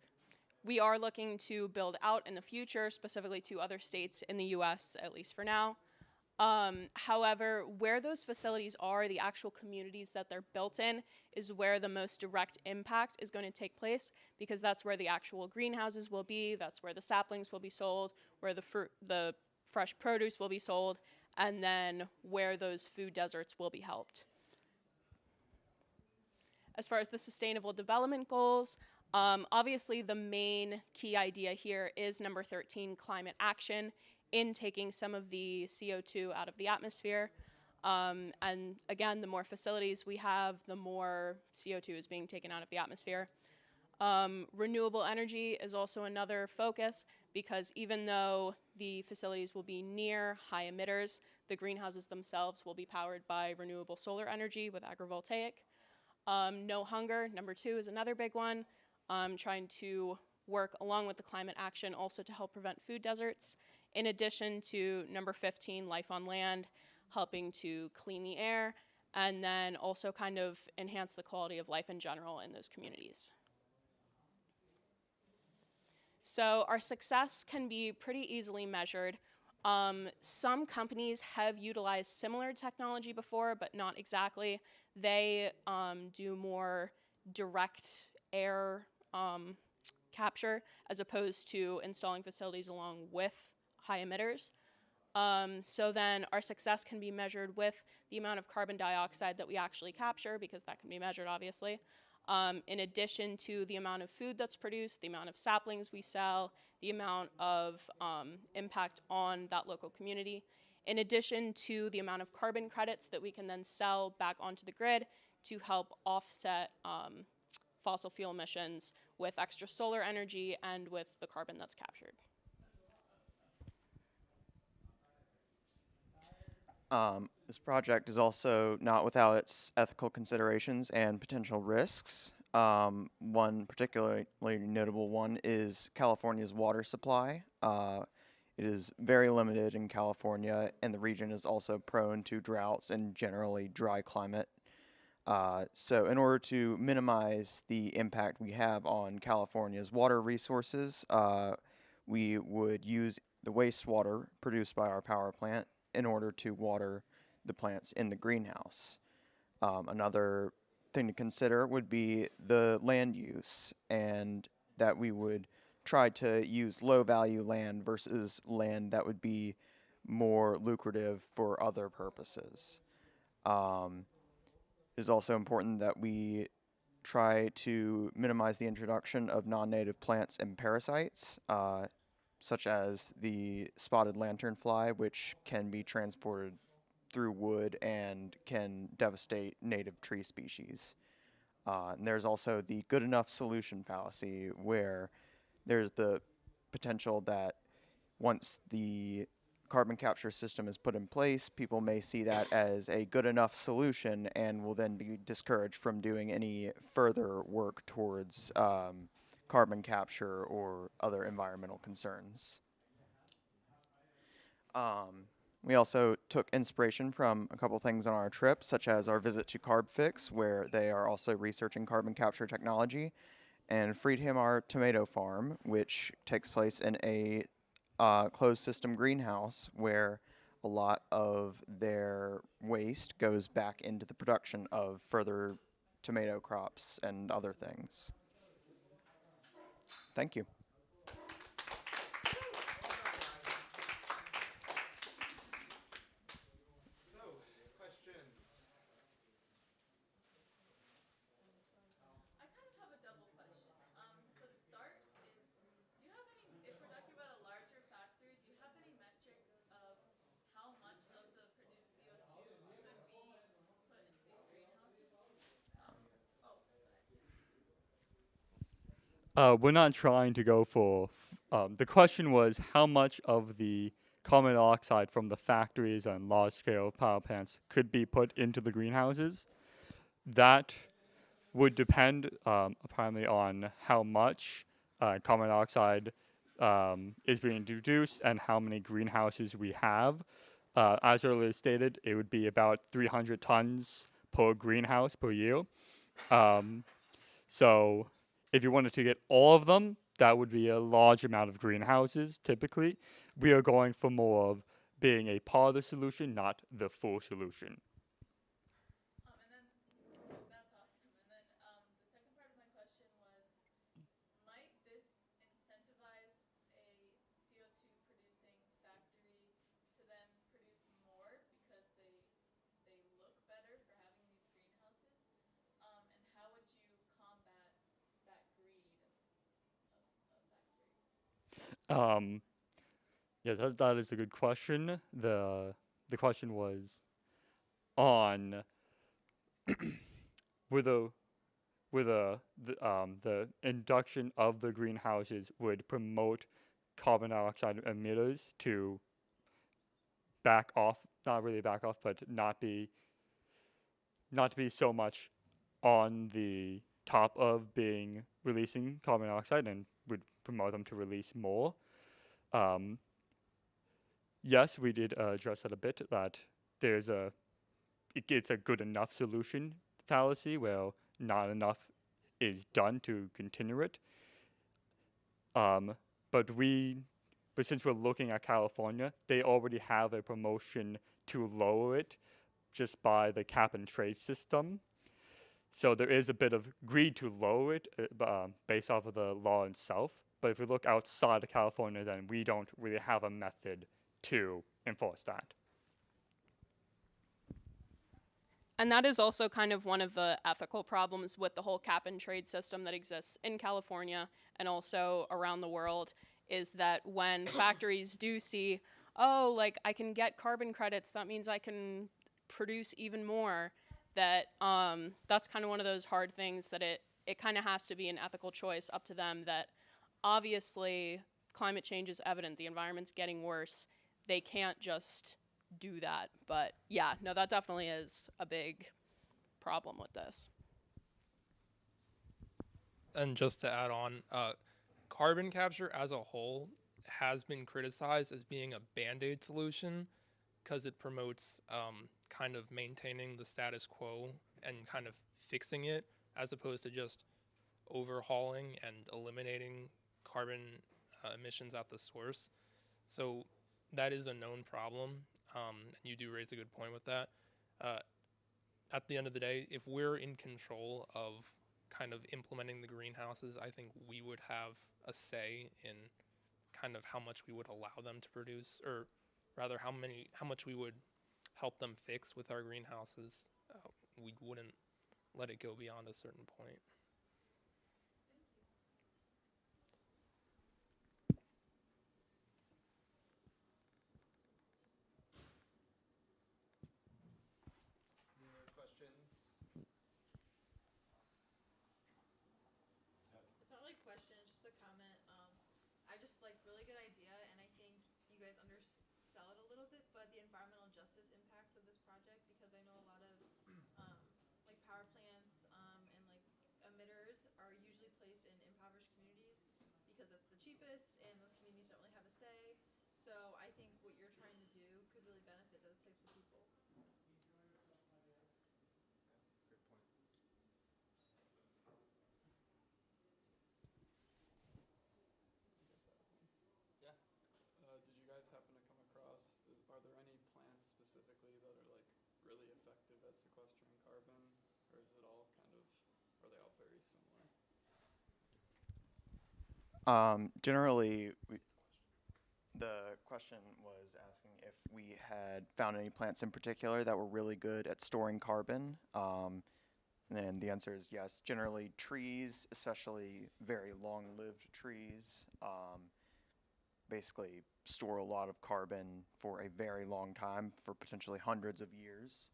we are looking to build out in the future, specifically to other states in the US, at least for now. However, where those facilities are, the actual communities that they're built in, is where the most direct impact is going to take place, because that's where the actual greenhouses will be, that's where the saplings will be sold, where the fresh produce will be sold, and then where those food deserts will be helped. As far as the sustainable development goals, obviously the main key idea here is number 13, climate action, in taking some of the CO2 out of the atmosphere. And again, the more facilities we have, the more CO2 is being taken out of the atmosphere. Renewable energy is also another focus, because even though the facilities will be near high emitters, the greenhouses themselves will be powered by renewable solar energy with agrivoltaic. No hunger, number 2, is another big one. Trying to work along with the climate action also to help prevent food deserts. In addition to number 15, life on land, helping to clean the air, and then also kind of enhance the quality of life in general in those communities. So our success can be pretty easily measured. Some companies have utilized similar technology before, but not exactly. They do more direct air capture as opposed to installing facilities along with high emitters. So then our success can be measured with the amount of carbon dioxide that we actually capture, because that can be measured, obviously. In addition to the amount of food that's produced, the amount of saplings we sell, the amount of impact on that local community, in addition to the amount of carbon credits that we can then sell back onto the grid to help offset fossil fuel emissions with extra solar energy and with the carbon that's captured.
This project is also not without its ethical considerations and potential risks. One particularly notable one is California's water supply. It is very limited in California, and the region is also prone to droughts and generally dry climate. So in order to minimize the impact we have on California's water resources, we would use the wastewater produced by our power plant in order to water the plants in the greenhouse. Another thing to consider would be the land use, and that we would try to use low value land versus land that would be more lucrative for other purposes. It is also important that we try to minimize the introduction of non-native plants and parasites, such as the spotted lanternfly, which can be transported through wood and can devastate native tree species. And there's also the good enough solution fallacy, where there's the potential that once the carbon capture system is put in place, people may see that as a good enough solution and will then be discouraged from doing any further work towards carbon capture or other environmental concerns. We also took inspiration from a couple things on our trip, such as our visit to CarbFix, where they are also researching carbon capture technology, and Freedham, our tomato farm, which takes place in a closed system greenhouse where a lot of their waste goes back into the production of further tomato crops and other things. Thank you.
We're not trying to go for, the question was how much of the carbon dioxide from the factories and large-scale power plants could be put into the greenhouses. That would depend apparently on how much carbon dioxide is being introduced and how many greenhouses we have. As earlier stated, it would be about 300 tons per greenhouse per year. So if you wanted to get all of them, that would be a large amount of greenhouses, typically. We are going for more of being a part of the solution, not the full solution. Yeah, that is a good question. The question was on whether the induction of the greenhouses would promote carbon dioxide emitters to back off, not really back off, but not be so much on the top of being releasing carbon dioxide, and would promote them to release more. Yes, we did address that a bit, that it's a good enough solution fallacy where not enough is done to continue it. but since we're looking at California, they already have a promotion to lower it just by the cap and trade system. So there is a bit of greed to lower it based off of the law itself. But if we look outside of California, then we don't really have a method to enforce that.
And that is also kind of one of the ethical problems with the whole cap and trade system that exists in California and also around the world, is that when factories do see, oh, like I can get carbon credits, that means I can produce even more, that that's kind of one of those hard things that it kind of has to be an ethical choice up to them, that obviously climate change is evident, the environment's getting worse, they can't just do that. But yeah, no, that definitely is a big problem with this.
And just to add on, carbon capture as a whole has been criticized as being a band-aid solution because it promotes kind of maintaining the status quo and kind of fixing it, as opposed to just overhauling and eliminating carbon emissions at the source. So that is a known problem, and you do raise a good point with that. At the end of the day, if we're in control of kind of implementing the greenhouses, I think we would have a say in kind of how much we would allow them to produce, or rather how much we would help them fix with our greenhouses. We wouldn't let it go beyond a certain point.
Any other questions?
It's not really a question, it's just a comment. I just like really good idea, and I think you guys undersell it a little bit, but the environmental justice impacts of this project, because I know a lot of like power plants and like emitters are usually placed in impoverished communities because that's the cheapest, and those communities don't really have a say. So I think what you're trying to do could really benefit those types of people.
Good point.
Yeah. Did you guys happen to come across, are there any plants specifically that are like really effective at sequestering carbon, or is it all kind of, are they all very similar?
Generally, the question was asking if we had found any plants in particular that were really good at storing carbon. And the answer is yes. Generally, trees, especially very long-lived trees, basically store a lot of carbon for a very long time, for potentially hundreds of years.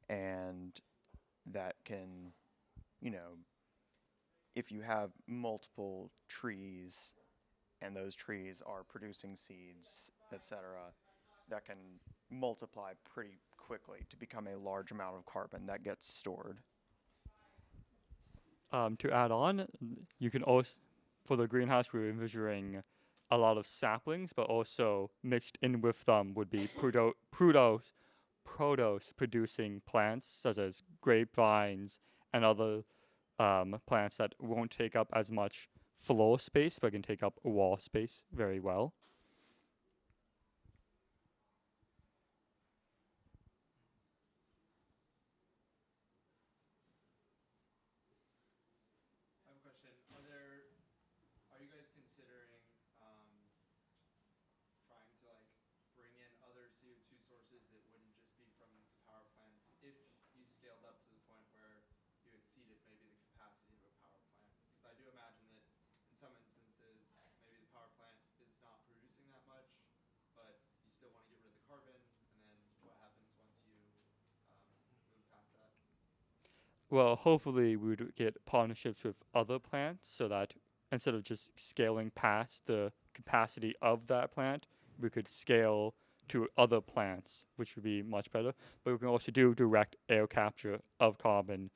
And that can, you know, if you have multiple trees and those trees are producing seeds, etc., that can multiply pretty quickly to become a large amount of carbon that gets stored.
To add on, you can also, for the greenhouse, we're envisioning a lot of saplings, but also mixed in with them would be produce-producing plants, such as grapevines and other plants that won't take up as much floor space, but can take up wall space very well.
I have a question. Are you guys considering trying to like bring in other CO2 sources that wouldn't just be from the power plants if you scaled up to the point where you exceeded maybe the capacity of a power plant? Because I do imagine that in some instances, maybe the power plant is not producing that much, but you still want to get rid of the carbon, and then what happens once you move past that?
Well, hopefully we would get partnerships with other plants so that instead of just scaling past the capacity of that plant, we could scale to other plants, which would be much better. But we can also do direct air capture of carbon.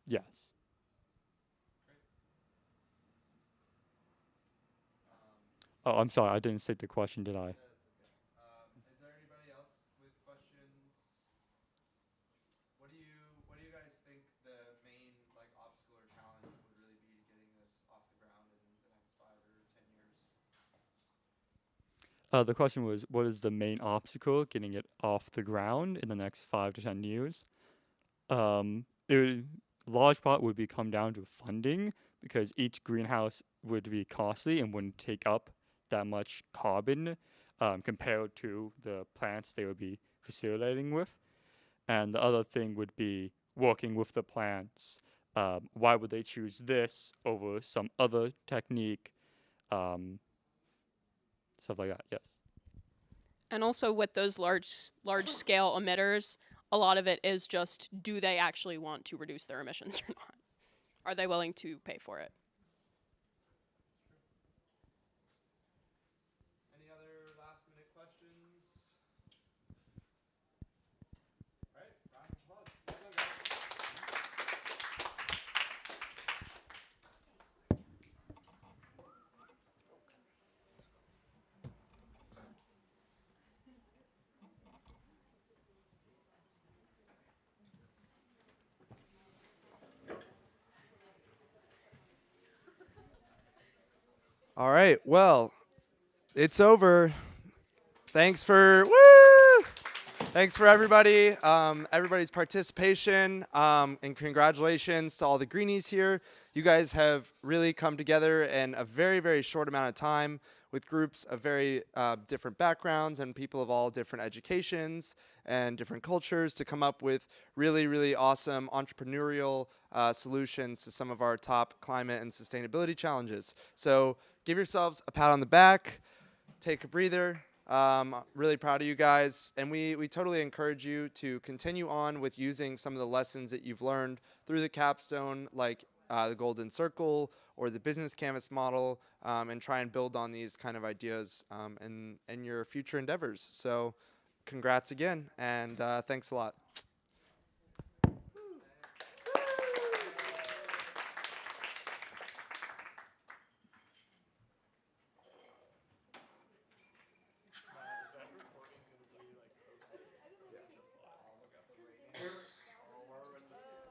Yes. Oh, I'm sorry, I didn't state the question, did I?
Is there anybody else with questions? What do you guys think the main like obstacle or challenge would really be to getting this off the ground?
The question was, what is the main obstacle getting it off the ground in the next 5 to 10 years? Large part would come down to funding, because each greenhouse would be costly and wouldn't take up that much carbon compared to the plants they would be facilitating with. And the other thing would be working with the plants. Why would they choose this over some other technique? Stuff like that, yes.
And also with those large scale emitters, a lot of it is just, do they actually want to reduce their emissions or not? Are they willing to pay for it?
Any other last minute questions? All right, round of applause. Well done, guys. All right, well, it's over. Thanks for everybody, everybody's participation, and congratulations to all the greenies here. You guys have really come together in a very, very short amount of time with groups of very different backgrounds and people of all different educations and different cultures to come up with really, really awesome entrepreneurial solutions to some of our top climate and sustainability challenges. So give yourselves a pat on the back, take a breather. Really proud of you guys, and we totally encourage you to continue on with using some of the lessons that you've learned through the capstone, like the Golden Circle or the business canvas model, and try and build on these kind of ideas in your future endeavors. So congrats again, and thanks a lot.